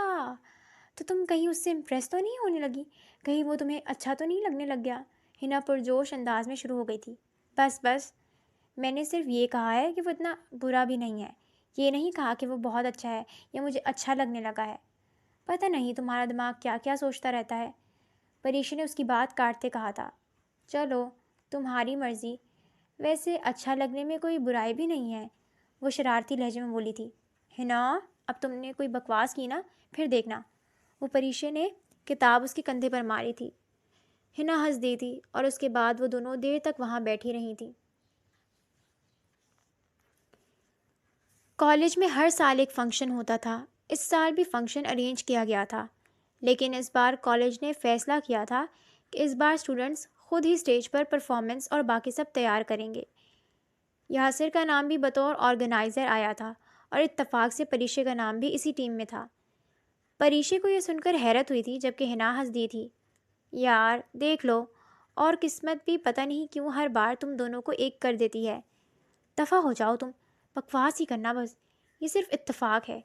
تو تم کہیں اس سے امپریس تو نہیں ہونے لگی؟ کہیں وہ تمہیں اچھا تو نہیں لگنے لگ گیا؟ ہنا پرجوش انداز میں شروع ہو گئی تھی۔ بس میں نے صرف یہ کہا ہے کہ وہ اتنا برا بھی نہیں ہے، یہ نہیں کہا کہ وہ بہت اچھا ہے یا مجھے اچھا لگنے لگا ہے۔ پتہ نہیں تمہارا دماغ کیا کیا سوچتا رہتا ہے، پریشی نے اس کی بات کاٹتے کہا تھا۔ چلو تمہاری مرضی، ویسے اچھا لگنے میں کوئی برائی بھی نہیں ہے، وہ شرارتی لہجے میں بولی تھی۔ ہنا، اب تم نے کوئی بکواس کی نا، پھر دیکھنا۔ وہ پریشے نے کتاب اس کے کندھے پر ماری تھی۔ ہنا ہنس دی تھی اور اس کے بعد وہ دونوں دیر تک وہاں بیٹھی رہی تھیں۔ کالج میں ہر سال ایک فنکشن ہوتا تھا، اس سال بھی فنکشن ارینج کیا گیا تھا، لیکن اس بار کالج نے فیصلہ کیا تھا کہ اس بار اسٹوڈنٹس خود ہی اسٹیج پر پرفارمنس اور باقی سب تیار کریں گے۔ یاسر کا نام بھی بطور آرگنائزر آیا تھا اور اتفاق سے پریشے کا نام بھی اسی ٹیم میں تھا۔ پریشے کو یہ سن کر حیرت ہوئی تھی جبکہ ہنا ہنس دی تھی۔ یار دیکھ لو، اور قسمت بھی پتہ نہیں کیوں ہر بار تم دونوں کو ایک کر دیتی ہے۔ دفع ہو جاؤ تم، بکواس ہی کرنا بس، یہ صرف اتفاق ہے،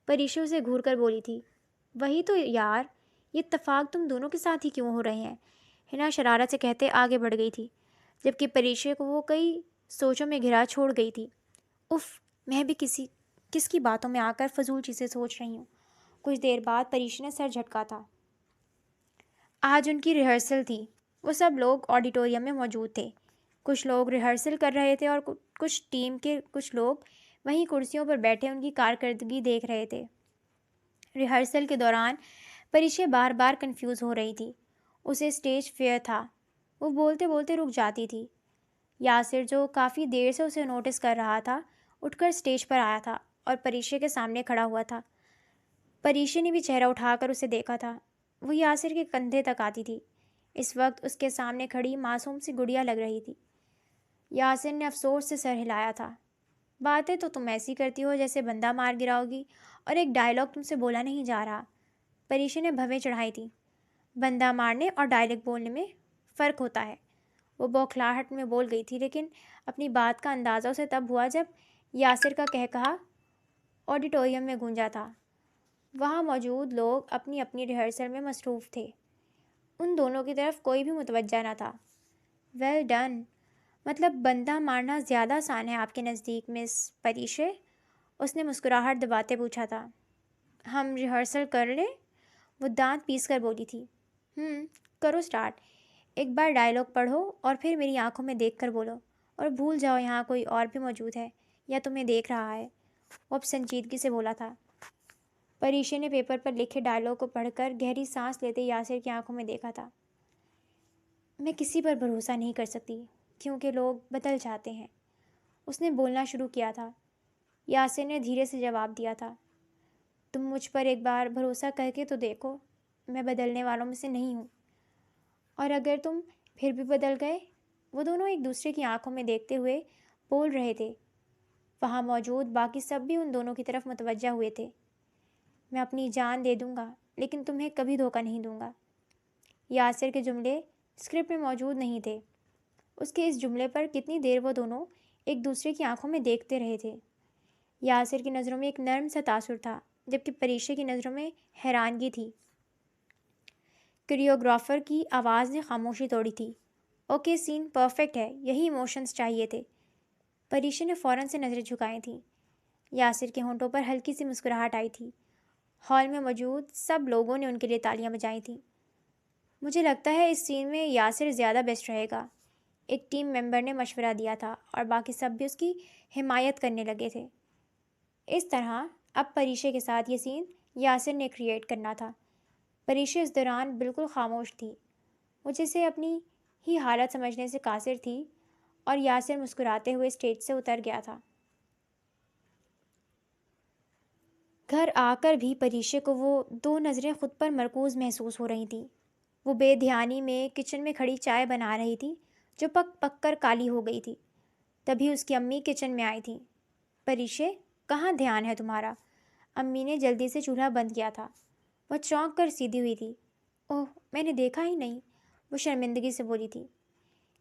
پریشے اسے گھور کر بولی تھی۔ وہی تو یار، یہ اتفاق تم دونوں کے ساتھ ہی کیوں ہو رہے ہیں، ہنا شرارت سے کہتے آگے بڑھ گئی تھی، جبکہ پریشے کو وہ کئی سوچوں میں گھرا چھوڑ گئی تھی۔ اف، میں بھی کس کی باتوں میں آ کر فضول چیزیں سوچ رہی ہوں۔ کچھ دیر بعد پریشے نے سر جھٹکا تھا۔ آج ان کی ریہرسل تھی، وہ سب لوگ آڈیٹوریم میں موجود تھے۔ کچھ لوگ ریہرسل کر رہے تھے اور کچھ ٹیم کے کچھ لوگ وہیں کرسیوں پر بیٹھے ان کی کارکردگی دیکھ رہے تھے۔ ریہرسل کے دوران پریشے بار بار کنفیوز ہو رہی تھی، اسے اسٹیج فیئر تھا، وہ بولتے بولتے رک جاتی تھی۔ یاسر جو کافی دیر سے اسے نوٹس کر رہا تھا اٹھ کر اسٹیج پر آیا تھا اور پریشے کے سامنے کھڑا ہوا تھا۔ پریشے نے بھی چہرہ اٹھا کر اسے دیکھا تھا، وہ یاسر کے کندھے تک آتی تھی، اس وقت اس کے سامنے کھڑی معصوم سی گڑیا لگ رہی تھی۔ یاسر نے افسوس سے سر ہلایا تھا۔ باتیں تو تم ایسی کرتی ہو جیسے بندہ مار گراؤ گی، اور ایک ڈائلاگ تم سے بولا نہیں جا رہا۔ پریشے نے بھویں چڑھائی تھی۔ بندہ مارنے اور ڈائلاگ بولنے میں فرق ہوتا ہے، وہ بوکھلاہٹ میں بول گئی تھی، لیکن اپنی بات کا اندازہ اسے تب ہوا جب یاسر کا کہا آڈیٹوریم میں گونجا تھا۔ وہاں موجود لوگ اپنی اپنی ریہرسل میں مصروف تھے، ان دونوں کی طرف کوئی بھی متوجہ نہ تھا۔ ویل ڈن، مطلب بندہ مارنا زیادہ آسان ہے آپ کے نزدیک مس پریشے؟ اس نے مسکراہٹ دباتے پوچھا تھا۔ ہم ریہرسل کر لیں؟ وہ دانت پیس کر بولی تھی۔ کرو سٹارٹ، ایک بار ڈائلاگ پڑھو اور پھر میری آنکھوں میں دیکھ کر بولو، اور بھول جاؤ یہاں کوئی اور بھی موجود ہے یا تمہیں دیکھ رہا ہے، وہ اب سنجیدگی سے بولا تھا۔ پریشے نے پیپر پر لکھے ڈائلاگ کو پڑھ کر گہری سانس لیتے یاسر کی آنکھوں میں دیکھا تھا۔ میں کسی پر بھروسہ نہیں کر سکتی کیونکہ لوگ بدل جاتے ہیں، اس نے بولنا شروع کیا تھا۔ یاسر نے دھیرے سے جواب دیا تھا۔ تم مجھ پر ایک بار بھروسہ کر کے تو دیکھو، میں بدلنے والوں میں سے نہیں ہوں، اور اگر تم پھر بھی بدل گئے، وہ دونوں ایک دوسرے کی آنکھوں میں دیکھتے ہوئے بول رہے تھے۔ وہاں موجود باقی سب بھی ان دونوں کی طرف متوجہ ہوئے تھے۔ میں اپنی جان دے دوں گا لیکن تمہیں کبھی دھوکہ نہیں دوں گا۔ یاسر کے جملے اسکرپٹ میں موجود نہیں تھے، اس کے اس جملے پر کتنی دیر وہ دونوں ایک دوسرے کی آنکھوں میں دیکھتے رہے تھے۔ یاسر کی نظروں میں ایک نرم سا تاثر تھا جبکہ پریشے کی نظروں میں حیرانگی تھی۔ کوریوگرافر کی آواز نے خاموشی توڑی تھی۔ اوکے، سین پرفیکٹ ہے، یہی ایموشنز چاہیے تھے۔ پریشے نے فوراً سے نظریں جھکائی تھیں۔ یاسر کے ہونٹوں پر ہلکی سی مسکراہٹ آئی تھی۔ ہال میں موجود سب لوگوں نے ان کے لیے تالیاں بجائی تھیں۔ مجھے لگتا ہے اس سین میں یاسر زیادہ بیسٹ رہے گا، ایک ٹیم ممبر نے مشورہ دیا تھا اور باقی سب بھی اس کی حمایت کرنے لگے تھے۔ اس طرح اب پریشے کے ساتھ یہ سین یاسر نے کریٹ کرنا تھا۔ پریشے اس دوران بالکل خاموش تھی، وہ جسے اپنی ہی حالت سمجھنے سے قاصر تھی، اور یاسر مسکراتے ہوئے اسٹیج سے اتر گیا تھا۔ گھر آ کر بھی پریشے کو وہ دو نظریں خود پر مرکوز محسوس ہو رہی تھیں۔ وہ بے دھیانی میں کچن میں کھڑی چائے بنا رہی تھی جو پک پک کر کالی ہو گئی تھی۔ تبھی اس کی امی کچن میں آئی تھیں۔ پریشے، کہاں دھیان ہے تمہارا؟ امی نے جلدی سے چولہا بند کیا تھا۔ وہ چونک کر سیدھی ہوئی تھی۔ اوہ، میں نے دیکھا ہی نہیں، وہ شرمندگی سے بولی تھی۔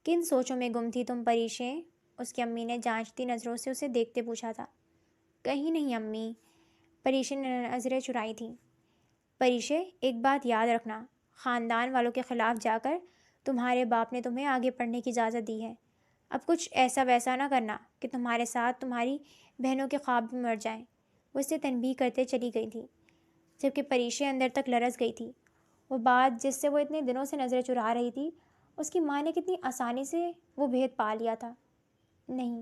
کن سوچوں میں گم تھی تم پریشے؟ اس کی امی نے جانچتی نظروں سے اسے دیکھتے پوچھا تھا۔ کہیں نہیں امی، پریشے نے نظریں چرائی تھیں۔ پریشے، ایک بات یاد رکھنا، خاندان والوں کے خلاف جا کر تمہارے باپ نے تمہیں آگے پڑھنے کی اجازت دی ہے، اب کچھ ایسا ویسا نہ کرنا کہ تمہارے ساتھ تمہاری بہنوں کے خواب بھی مر جائیں۔ وہ اسے تنبیہ کرتے چلی گئی تھی، جبکہ پریشے اندر تک لرز گئی تھی۔ وہ بات جس سے وہ اتنے دنوں سے نظریں چرا رہی تھی، اس کی ماں نے کتنی آسانی سے وہ بھید پا لیا تھا۔ نہیں،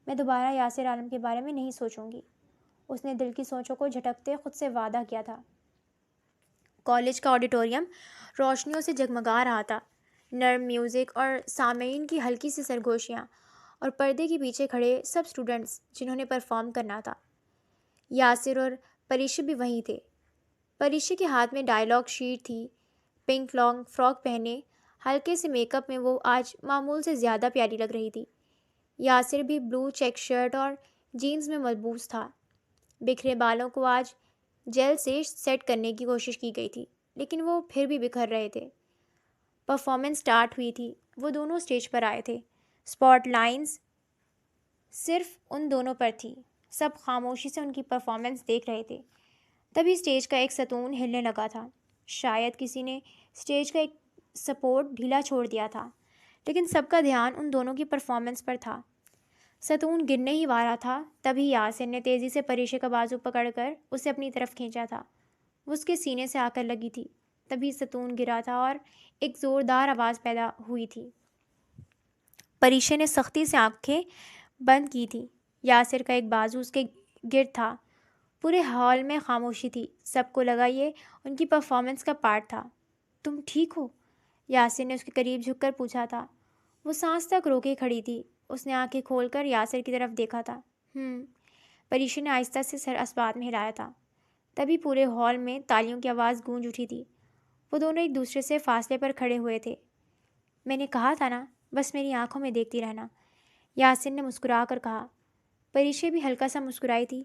میں دوبارہ یاسر عالم کے بارے میں نہیں سوچوں گی، اس نے دل کی سوچوں کو جھٹکتے خود سے وعدہ کیا تھا۔ کالج کا آڈیٹوریم روشنیوں سے جگمگا رہا تھا، نرم میوزک اور سامعین کی ہلکی سی سرگوشیاں، اور پردے کے پیچھے کھڑے سب اسٹوڈنٹس جنہوں نے پرفارم کرنا تھا۔ یاسر اور پریشے بھی وہیں تھے۔ پریشے کے ہاتھ میں ڈائلاگ شیٹ تھی، پنک لانگ فراک پہنے ہلکے سے میک اپ میں وہ آج معمول سے زیادہ پیاری لگ رہی تھی۔ یاسر بھی بلو چیک شرٹ اور جینز میں ملبوس تھا۔ بکھرے بالوں کو آج جیل سے سیٹ کرنے کی کوشش کی گئی تھی، لیکن وہ پھر بھی بکھر رہے تھے۔ پرفارمنس سٹارٹ ہوئی تھی، وہ دونوں اسٹیج پر آئے تھے۔ اسپاٹ لائنز صرف ان دونوں پر تھی، سب خاموشی سے ان کی پرفارمنس دیکھ رہے تھے۔ تبھی اسٹیج کا ایک ستون ہلنے لگا تھا۔ شاید کسی نے اسٹیج کا ایک سپورٹ ڈھیلا چھوڑ دیا تھا، لیکن سب کا دھیان ان دونوں کی پرفارمنس پر تھا۔ ستون گرنے ہی والا تھا، تبھی یاسر نے تیزی سے پریشے کا بازو پکڑ کر اسے اپنی طرف کھینچا تھا۔ وہ اس کے سینے سے آ کر لگی تھی، تبھی ستون گرا تھا اور ایک زوردار آواز پیدا ہوئی تھی۔ پریشے نے سختی سے آنکھیں بند کی تھی۔ یاسر کا ایک بازو اس کے گرد تھا۔ پورے ہال میں خاموشی تھی، سب کو لگا یہ ان کی پرفارمنس کا پارٹ تھا۔ تم ٹھیک ہو؟ یاسر نے اس کے قریب جھک کر پوچھا تھا۔ وہ سانس تک روکے کھڑی تھی، اس نے آنکھیں کھول کر یاسر کی طرف دیکھا تھا۔ پریشے نے آہستہ سے سر اسبات میں ہلایا تھا۔ تبھی پورے ہال میں تالیوں کی آواز گونج اٹھی تھی۔ وہ دونوں ایک دوسرے سے فاصلے پر کھڑے ہوئے تھے۔ میں نے کہا تھا نا، بس میری آنکھوں میں دیکھتی رہنا، یاسر نے مسکرا کر کہا۔ پریشے بھی ہلکا سا مسکرائی تھی،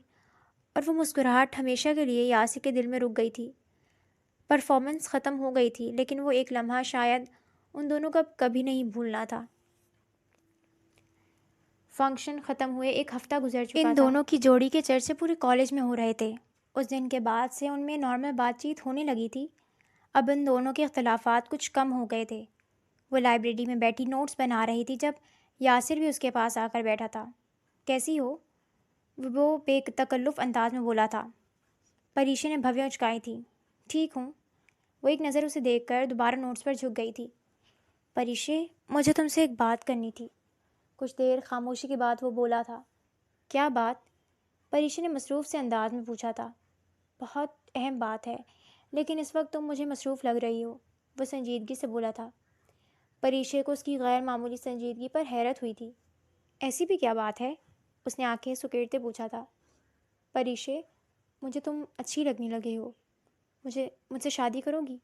اور وہ مسکراہٹ ہمیشہ کے لیے یاسر کے دل میں رک گئی تھی۔ پرفارمنس ختم ہو گئی تھی، لیکن وہ ایک لمحہ شاید ان دونوں کا کبھی نہیں بھولنا تھا۔ فنکشن ختم ہوئے ایک ہفتہ گزر چکا تھا۔ ان دونوں کی جوڑی کے چرچے پورے کالج میں ہو رہے تھے۔ اس دن کے بعد سے ان میں نارمل بات چیت ہونے لگی تھی۔ اب ان دونوں کے اختلافات کچھ کم ہو گئے تھے۔ وہ لائبریری میں بیٹھی نوٹس بنا رہی تھی جب یاسر بھی اس کے پاس آ کر بیٹھا تھا۔ کیسی ہو؟ وہ بے تکلف انداز میں بولا تھا۔ پریشے نے بھویں اچکائی تھی۔ ٹھیک ہوں۔ وہ ایک نظر اسے دیکھ کر دوبارہ نوٹس پر جھک گئی تھی۔ پریشے، مجھے تم سے ایک بات کرنی تھی۔ کچھ دیر خاموشی کے بعد وہ بولا تھا۔ کیا بات؟ پریشے نے مصروف سے انداز میں پوچھا تھا۔ بہت اہم بات ہے، لیکن اس وقت تم مجھے مصروف لگ رہی ہو، وہ سنجیدگی سے بولا تھا۔ پریشے کو اس کی غیر معمولی سنجیدگی پر حیرت ہوئی تھی۔ ایسی بھی کیا بات ہے؟ اس نے آنکھیں سکیڑتے پوچھا تھا۔ پریشے، مجھے تم اچھی لگنے لگے ہو، مجھ سے شادی کرو گی؟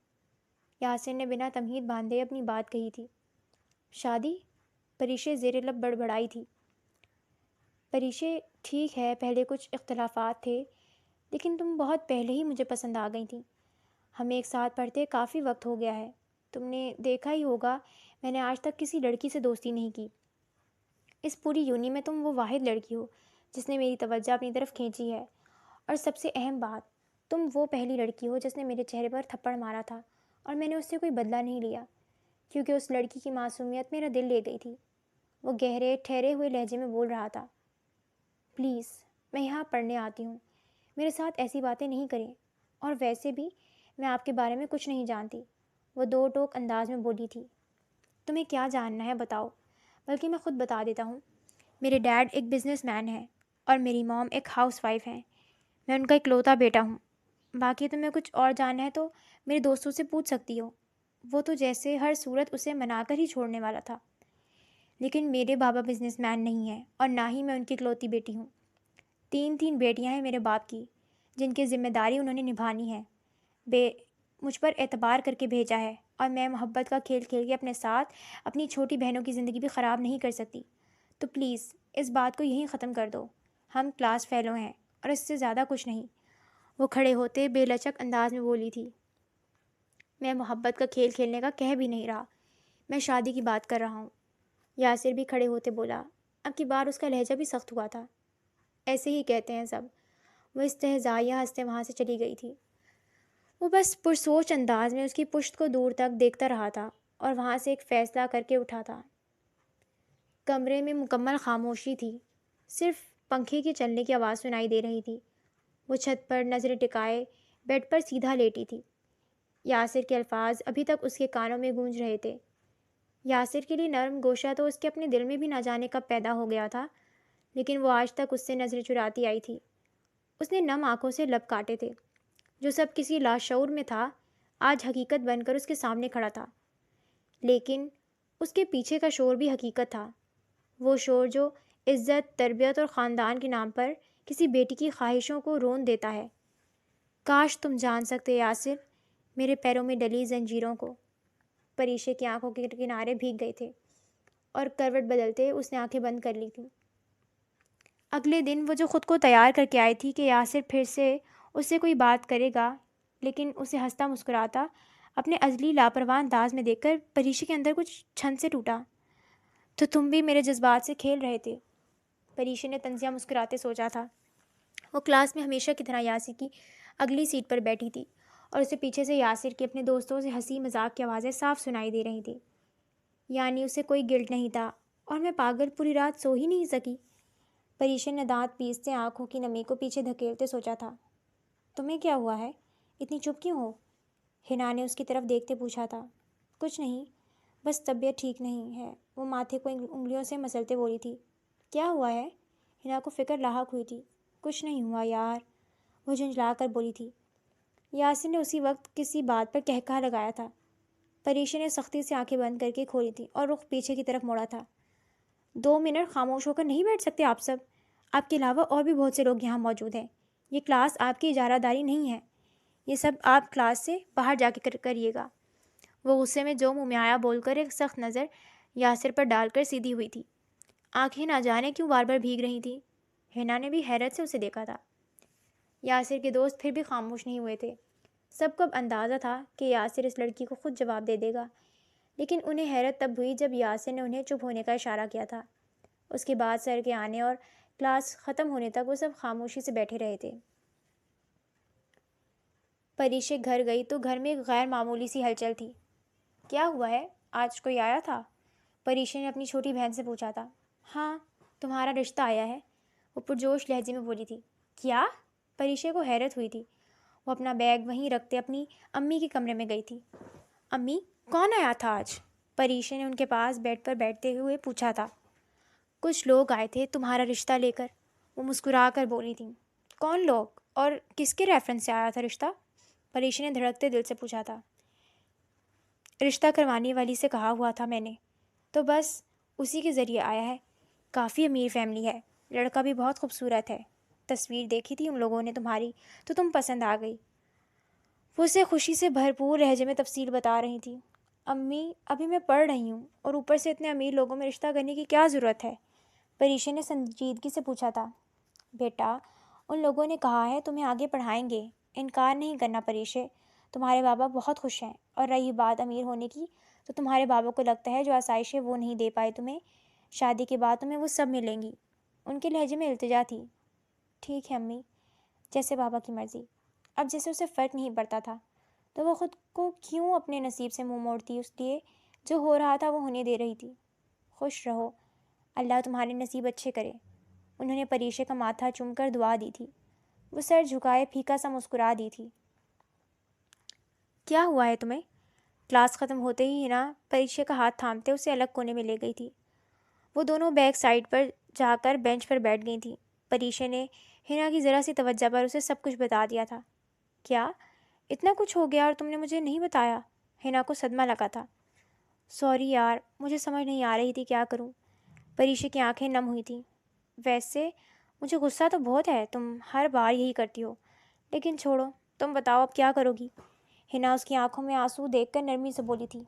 یاسر نے بنا تمہید باندھے اپنی بات کہی تھی۔ شادی؟ پریشے زیر لب بڑبڑائی تھی۔ پریشے، ٹھیک ہے، پہلے کچھ اختلافات تھے، لیکن تم بہت پہلے ہی مجھے پسند آ گئی تھی۔ ہمیں ایک ساتھ پڑھتے کافی وقت ہو گیا ہے۔ تم نے دیکھا ہی ہوگا میں نے آج تک کسی لڑکی سے دوستی نہیں کی۔ اس پوری یونی میں تم وہ واحد لڑکی ہو جس نے میری توجہ اپنی طرف کھینچی ہے، اور سب سے اہم بات، تم وہ پہلی لڑکی ہو جس نے میرے چہرے پر تھپڑ مارا تھا، اور میں نے اس سے کوئی بدلہ نہیں لیا، کیونکہ اس لڑکی کی معصومیت میرا دل لے گئی تھی۔ وہ گہرے ٹھہرے ہوئے لہجے میں بول رہا تھا۔ پلیز، میں یہاں پڑھنے آتی ہوں، میرے ساتھ ایسی باتیں نہیں کریں، اور ویسے بھی میں آپ کے بارے میں کچھ نہیں جانتی، وہ دو ٹوک انداز میں بولی تھی۔ تمہیں کیا جاننا ہے بتاؤ، بلکہ میں خود بتا دیتا ہوں۔ میرے ڈیڈ ایک بزنس مین ہیں، اور میری موم ایک ہاؤس وائف ہیں۔ میں ان کا اکلوتا بیٹا ہوں۔ باقی تمہیں کچھ اور جاننا ہے تو میرے دوستوں سے پوچھ سکتی ہو، وہ تو جیسے ہر صورت اسے منا کر ہی چھوڑنے والا تھا۔ لیکن میرے بابا بزنس مین نہیں ہیں، اور نہ ہی میں ان کی اکلوتی بیٹی ہوں۔ تین بیٹیاں ہیں میرے باپ کی، جن کی ذمہ داری انہوں نے نبھانی ہے۔ مجھ پر اعتبار کر کے بھیجا ہے، اور میں محبت کا کھیل کھیل کے اپنے ساتھ اپنی چھوٹی بہنوں کی زندگی بھی خراب نہیں کر سکتی۔ تو پلیز اس بات کو یہیں ختم کر دو۔ ہم کلاس فیلو ہیں، اور اس سے زیادہ کچھ نہیں۔ وہ کھڑے ہوتے بے لچک انداز میں بولی تھی۔ میں محبت کا کھیل کھیلنے کا کہہ بھی نہیں رہا، میں شادی کی بات کر رہا ہوں۔ یاسر بھی کھڑے ہوتے بولا۔ اب کی بار اس کا لہجہ بھی سخت ہوا تھا۔ ایسے ہی کہتے ہیں سب۔ وہ استہزائیہ ہنستے وہاں سے چلی گئی تھی۔ وہ بس پرسوچ انداز میں اس کی پشت کو دور تک دیکھتا رہا تھا، اور وہاں سے ایک فیصلہ کر کے اٹھا تھا۔ کمرے میں مکمل خاموشی تھی، صرف پنکھے کے چلنے کی آواز سنائی دے رہی تھی۔ وہ چھت پر نظریں ٹکائے بیڈ پر سیدھا لیٹی تھی۔ یاسر کے الفاظ ابھی تک اس کے کانوں میں گونج رہے تھے۔ یاسر کے لیے نرم گوشہ تو اس کے اپنے دل میں بھی نہ جانے کب پیدا ہو گیا تھا، لیکن وہ آج تک اس سے نظریں چراتی آئی تھی۔ اس نے نم آنکھوں سے لب کاٹے تھے۔ جو سب کسی لاشعور میں تھا آج حقیقت بن کر اس کے سامنے کھڑا تھا، لیکن اس کے پیچھے کا شور بھی حقیقت تھا۔ وہ شور جو عزت، تربیت اور خاندان کے نام پر کسی بیٹی کی خواہشوں کو رون دیتا ہے۔ کاش تم جان سکتے یاسر، میرے پیروں میں ڈلی زنجیروں کو۔ پریشے کی آنکھوں کے کنارے بھیگ گئے تھے اور کروٹ بدلتے اس نے آنکھیں بند کر لی تھیں۔ اگلے دن وہ جو خود کو تیار کر کے آئی تھی کہ یاسر پھر سے اس سے کوئی بات کرے گا، لیکن اسے ہنستا مسکراتا اپنے ازلی لاپرواہ انداز میں دیکھ کر پریشے کے اندر کچھ چھن سے ٹوٹا۔ تو تم بھی میرے جذبات سے کھیل رہے تھے، پریشے نے طنزیہ مسکراتے سوچا تھا۔ وہ کلاس میں ہمیشہ کی طرح یاسر کی اگلی سیٹ پر بیٹھی تھی اور اسے پیچھے سے یاسر کے اپنے دوستوں سے ہنسی مذاق کی آوازیں صاف سنائی دے رہی تھیں۔ یعنی اسے کوئی گلٹ نہیں تھا اور میں پاگل پوری رات سو ہی نہیں سکی، پریشے نے دانت پیستے آنکھوں کی نمی کو پیچھے دھکیلتے سوچا تھا۔ تمہیں کیا ہوا ہے؟ اتنی چپ کیوں ہو؟ ہنا نے اس کی طرف دیکھتے پوچھا تھا۔ کچھ نہیں، بس طبیعت ٹھیک نہیں ہے، وہ ماتھے کو انگلیوں سے مسلتے بولی تھی۔ کیا ہوا ہے؟ ہنا کو فکر لاحق ہوئی تھی۔ کچھ نہیں ہوا یار، وہ جھنجھلا کر بولی تھی۔ یاسر نے اسی وقت کسی بات پر کہکہا لگایا تھا۔ پریشے نے سختی سے آنکھیں بند کر کے کھولی تھی اور رخ پیچھے کی طرف موڑا تھا۔ 2 منٹ خاموش ہو کر نہیں بیٹھ سکتے آپ سب؟ آپ کے علاوہ اور بھی بہت سے لوگ یہاں موجود ہیں۔ یہ کلاس آپ کی اجارہ داری نہیں ہے، یہ سب آپ کلاس سے باہر جا کے کریے گا۔ وہ غصے میں جو منہ میں آیا بول کر ایک سخت نظر یاسر پر ڈال کر سیدھی ہوئی تھی۔ آنکھیں نہ جانے کیوں بار بار بھیگ رہی تھیں۔ ہنا نے بھی حیرت سے اسے دیکھا تھا۔ یاسر کے دوست پھر بھی خاموش نہیں ہوئے تھے۔ سب کو اب اندازہ تھا کہ یاسر اس لڑکی کو خود جواب دے دے گا، لیکن انہیں حیرت تب ہوئی جب یاسر نے انہیں چپ ہونے کا اشارہ کیا تھا۔ اس کے بعد سر کے آنے اور کلاس ختم ہونے تک وہ سب خاموشی سے بیٹھے رہے تھے۔ پریشے گھر گئی تو گھر میں ایک غیر معمولی سی ہلچل تھی۔ کیا ہوا ہے؟ آج کوئی آیا تھا؟ پریشے نے اپنی چھوٹی بہن سے پوچھا تھا۔ ہاں، تمہارا رشتہ آیا ہے، وہ پرجوش لہجے میں بولی تھی۔ کیا؟ پریشے کو حیرت ہوئی تھی۔ وہ اپنا بیگ وہیں رکھتے اپنی امی کے کمرے میں گئی تھی۔ امی، کون آیا تھا آج؟ پریشے نے ان کے پاس بیڈ پر بیٹھتے ہوئے پوچھا تھا۔ کچھ لوگ آئے تھے تمہارا رشتہ لے کر، وہ مسکرا کر بولی تھیں۔ کون لوگ اور کس کے ریفرنس سے آیا تھا رشتہ؟ پریشے نے دھڑکتے دل سے پوچھا تھا۔ رشتہ کروانے والی سے کہا ہوا تھا میں نے، تو بس اسی کے ذریعے آیا ہے۔ کافی امیر فیملی ہے، لڑکا بھی بہت خوبصورت ہے۔ تصویر دیکھی تھی ان لوگوں نے تمہاری تو تم پسند آ گئی۔ وہ اسے خوشی سے بھرپور لہجے میں تفصیل بتا رہی تھی۔ امی، ابھی میں پڑھ رہی ہوں اور اوپر سے اتنے امیر لوگوں میں رشتہ کرنے کی کیا ضرورت ہے؟ پریشے نے سنجیدگی سے پوچھا تھا۔ بیٹا، ان لوگوں نے کہا ہے تمہیں آگے پڑھائیں گے، انکار نہیں کرنا پریشے، تمہارے بابا بہت خوش ہیں، اور رہی بات امیر ہونے کی تو تمہارے بابا کو لگتا ہے جو آسائشیں وہ نہیں دے پائے تمہیں، شادی کے بعد تمہیں وہ سب ملیں گی۔ ان کے لہجے میں التجا تھی۔ ٹھیک ہے امی، جیسے بابا کی مرضی۔ اب جیسے اسے فرق نہیں پڑتا تھا تو وہ خود کو کیوں اپنے نصیب سے منہ موڑتی، اس لیے جو ہو رہا تھا وہ ہونے دے رہی تھی۔ خوش رہو، اللہ تمہارے نصیب اچھے کرے۔ انہوں نے پریشے کا ماتھا چوم کر دعا دی تھی۔ وہ سر جھکائے پھیکا سا مسکرا دی تھی۔ کیا ہوا ہے تمہیں؟ کلاس ختم ہوتے ہی ہنا پریشے کا ہاتھ تھامتے اسے الگ کونے میں لے گئی تھی۔ وہ دونوں بیک سائڈ پر جا کر بینچ پر بیٹھ گئی تھیں۔ پریشے نے ہنا کی ذرا سی توجہ پر اسے سب کچھ بتا دیا تھا۔ کیا اتنا کچھ ہو گیا اور تم نے مجھے نہیں بتایا؟ ہنا کو صدمہ لگا تھا۔ سوری یار، مجھے سمجھ نہیں آ رہی تھی کیا کروں۔ پریشے کی آنکھیں نم ہوئی تھیں۔ ویسے مجھے غصہ تو بہت ہے، تم ہر بار یہی کرتی ہو، لیکن چھوڑو، تم بتاؤ اب کیا کرو گی؟ ہنا اس کی آنکھوں میں آنسو دیکھ کر نرمی سے بولی تھی۔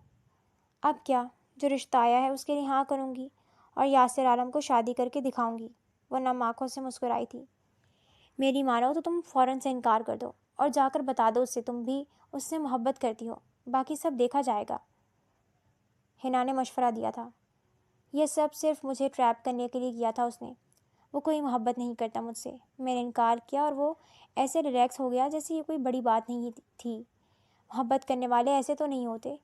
اب کیا، جو رشتہ آیا ہے اس کے لیے ہاں کروں گی اور یاسر عالم کو شادی کر کے دکھاؤں گی۔ وہ نم آنکھوں سے مسکرائی تھی۔ میری مانو تو تم فوراً سے انکار کر دو اور جا کر بتا دو اسے تم بھی اس سے محبت کرتی ہو، باقی سب دیکھا جائے گا۔ ہنا نے مشورہ دیا تھا۔ یہ سب صرف مجھے ٹریپ کرنے کے لیے کیا تھا اس نے، وہ کوئی محبت نہیں کرتا مجھ سے۔ میں نے انکار کیا اور وہ ایسے ریلیکس ہو گیا جیسے یہ کوئی بڑی بات نہیں تھی۔ محبت کرنے والے ایسے تو نہیں ہوتے،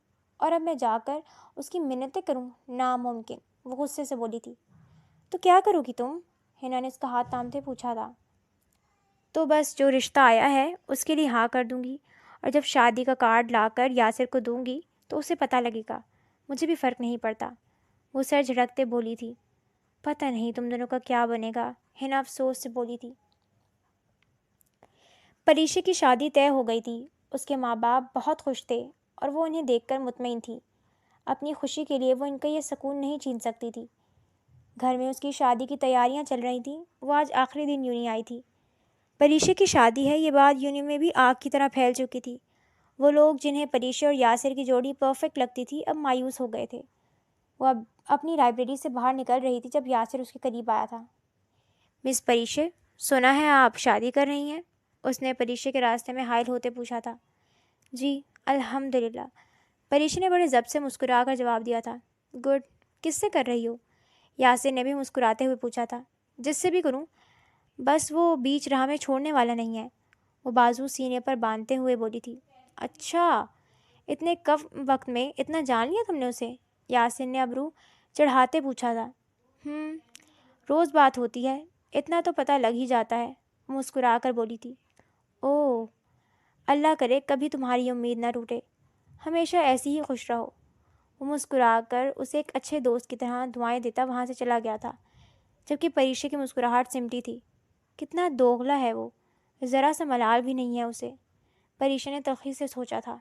اور اب میں جا کر اس کی منتیں کروں؟ ناممکن، وہ غصے سے بولی تھی۔ تو کیا کرو گی تم؟ ہنا نے اس کا ہاتھ تھامتے پوچھا تھا۔ تو بس جو رشتہ آیا ہے اس کے لیے ہاں کر دوں گی، اور جب شادی کا کارڈ لا کر یاسر کو دوں گی تو اسے پتہ لگے گا، مجھے بھی فرق نہیں پڑتا۔ وہ سر جھٹکتے بولی تھی۔ پتہ نہیں تم دونوں کا کیا بنے گا، ہنا افسوس سے بولی تھی۔ پریشا کی شادی طے ہو گئی تھی۔ اس کے ماں باپ بہت خوش تھے اور وہ انہیں دیکھ کر مطمئن تھی۔ اپنی خوشی کے لیے وہ ان کا یہ سکون نہیں چھین سکتی تھی۔ گھر میں اس کی شادی کی تیاریاں چل رہی تھیں۔ وہ آج آخری دن یونی آئی تھی۔ پریشا کی شادی ہے، یہ بات یونی میں بھی آگ کی طرح پھیل چکی تھی۔ وہ لوگ جنہیں پریشا اور یاسر کی جوڑی پرفیکٹ لگتی تھی اب مایوس ہو گئے تھے۔ وہ اب اپنی لائبریری سے باہر نکل رہی تھی جب یاسر اس کے قریب آیا تھا۔ مس پریشا، سنا ہے آپ شادی کر رہی ہیں؟ اس نے پریشا کے راستے میں حائل ہوتے پوچھا تھا۔ جی الحمدللہ، پریشا نے بڑے ضبط سے مسکرا کر جواب دیا تھا۔ گڈ، کس سے کر رہی ہو؟ یاسر نے بھی مسکراتے ہوئے پوچھا تھا۔ جس سے بھی کروں، بس وہ بیچ راہ میں چھوڑنے والا نہیں ہے، وہ بازو سینے پر باندھتے ہوئے بولی تھی۔ اچھا، اتنے کم وقت میں اتنا جان لیا تم نے اسے؟ یاسر نے ابرو چڑھاتے پوچھا تھا۔ روز بات ہوتی ہے، اتنا تو پتہ لگ ہی جاتا ہے، مسکرا کر بولی تھی۔ اوہ، اللہ کرے کبھی تمہاری امید نہ ٹوٹے، ہمیشہ ایسی ہی خوش رہو۔ وہ مسکرا کر اسے ایک اچھے دوست کی طرح دعائیں دیتا وہاں سے چلا گیا تھا، جبکہ پریشا کی مسکراہٹ سمٹی تھی۔ کتنا دوغلا ہے وہ، ذرا سا ملال بھی نہیں ہے اسے، پریشا نے تلخی سے سوچا تھا۔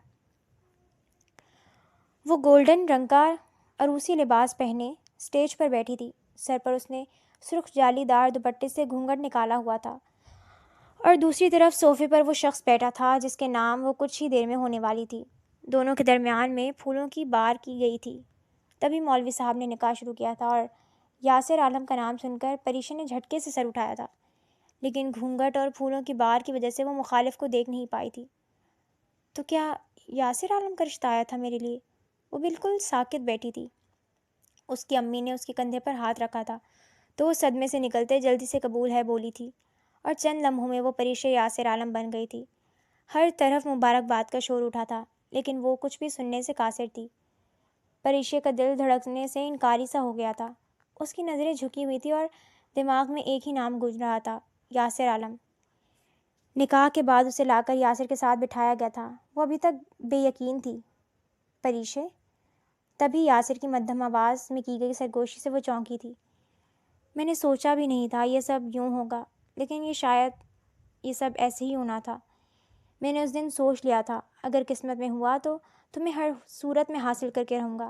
وہ گولڈن رنگ کا عروسی لباس پہنے اسٹیج پر بیٹھی تھی۔ سر پر اس نے سرخ جالی دار دوپٹے سے گھونگھٹ نکالا ہوا تھا، اور دوسری طرف صوفے پر وہ شخص بیٹھا تھا جس کے نام وہ کچھ ہی دیر میں ہونے والی تھی۔ دونوں کے درمیان میں پھولوں کی بار کی گئی تھی۔ تبھی مولوی صاحب نے نکاح شروع کیا تھا، اور یاسر عالم کا نام سن کر پریشا نے جھٹکے سے سر اٹھایا تھا، لیکن گھونگھٹ اور پھولوں کی بار کی وجہ سے وہ مخالف کو دیکھ نہیں پائی تھی۔ تو کیا یاسر عالم کا رشتہ آیا تھا میرے لیے؟ وہ بالکل ساکت بیٹھی تھی۔ اس کی امی نے اس کے کندھے پر ہاتھ رکھا تھا تو وہ صدمے سے نکلتے جلدی سے قبول ہے بولی تھی، اور چند لمحوں میں وہ پریشا یاسر عالم بن گئی تھی۔ ہر طرف مبارکباد کا شور اٹھا تھا، لیکن وہ کچھ بھی سننے سے قاصر تھی۔ پریشا کا دل دھڑکنے سے انکاری سا ہو گیا تھا۔ اس کی نظریں جھکی ہوئی تھی اور دماغ میں ایک ہی نام گونج رہا تھا، یاسر عالم۔ نکاح کے بعد اسے لا کر یاسر کے ساتھ بٹھایا گیا تھا۔ وہ ابھی تک بے یقین تھی۔ پریشا، تبھی یاسر کی مدھم آواز میں کی گئی سرگوشی سے وہ چونکی تھی۔ میں نے سوچا بھی نہیں تھا یہ سب یوں ہوگا، لیکن یہ سب ایسے ہی ہونا تھا۔ میں نے اس دن سوچ لیا تھا اگر قسمت میں ہوا تو تمہیں ہر صورت میں حاصل کر کے رہوں گا۔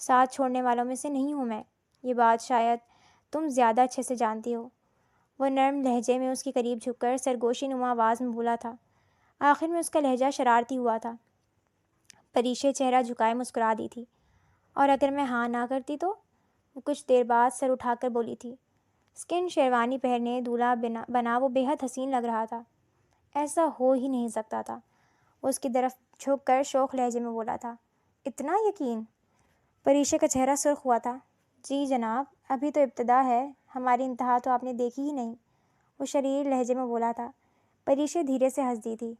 ساتھ چھوڑنے والوں میں سے نہیں ہوں میں، یہ بات شاید تم زیادہ اچھے سے جانتی ہو۔ وہ نرم لہجے میں اس کے قریب جھک کر سرگوشی نما آواز میں بولا تھا۔ آخر میں اس کا لہجہ شرارتی ہوا تھا۔ پریشا چہرہ جھکائے مسکرا دی تھی۔ اور اگر میں ہاں نہ کرتی تو؟ وہ کچھ دیر بعد سر اٹھا کر بولی تھی۔ اسکن شیروانی پہنے دولہا بنا وہ بے حد حسین لگ رہا تھا۔ ایسا ہو ہی نہیں سکتا تھا۔ وہ اس کی طرف جھک کر شوخ لہجے میں بولا تھا۔ اتنا یقین؟ پریشا کا چہرہ سرخ ہوا تھا۔ جی جناب، ابھی تو ابتدا ہے، ہماری انتہا تو آپ نے دیکھی ہی نہیں، وہ شریر لہجے میں بولا تھا۔ پریشا دھیرے سے ہنس دی تھی،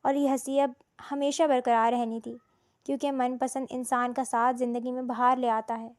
اور یہ ہنسی اب ہمیشہ برقرار رہنی تھی، کیونکہ من پسند انسان کا ساتھ زندگی میں بہار لے آتا ہے۔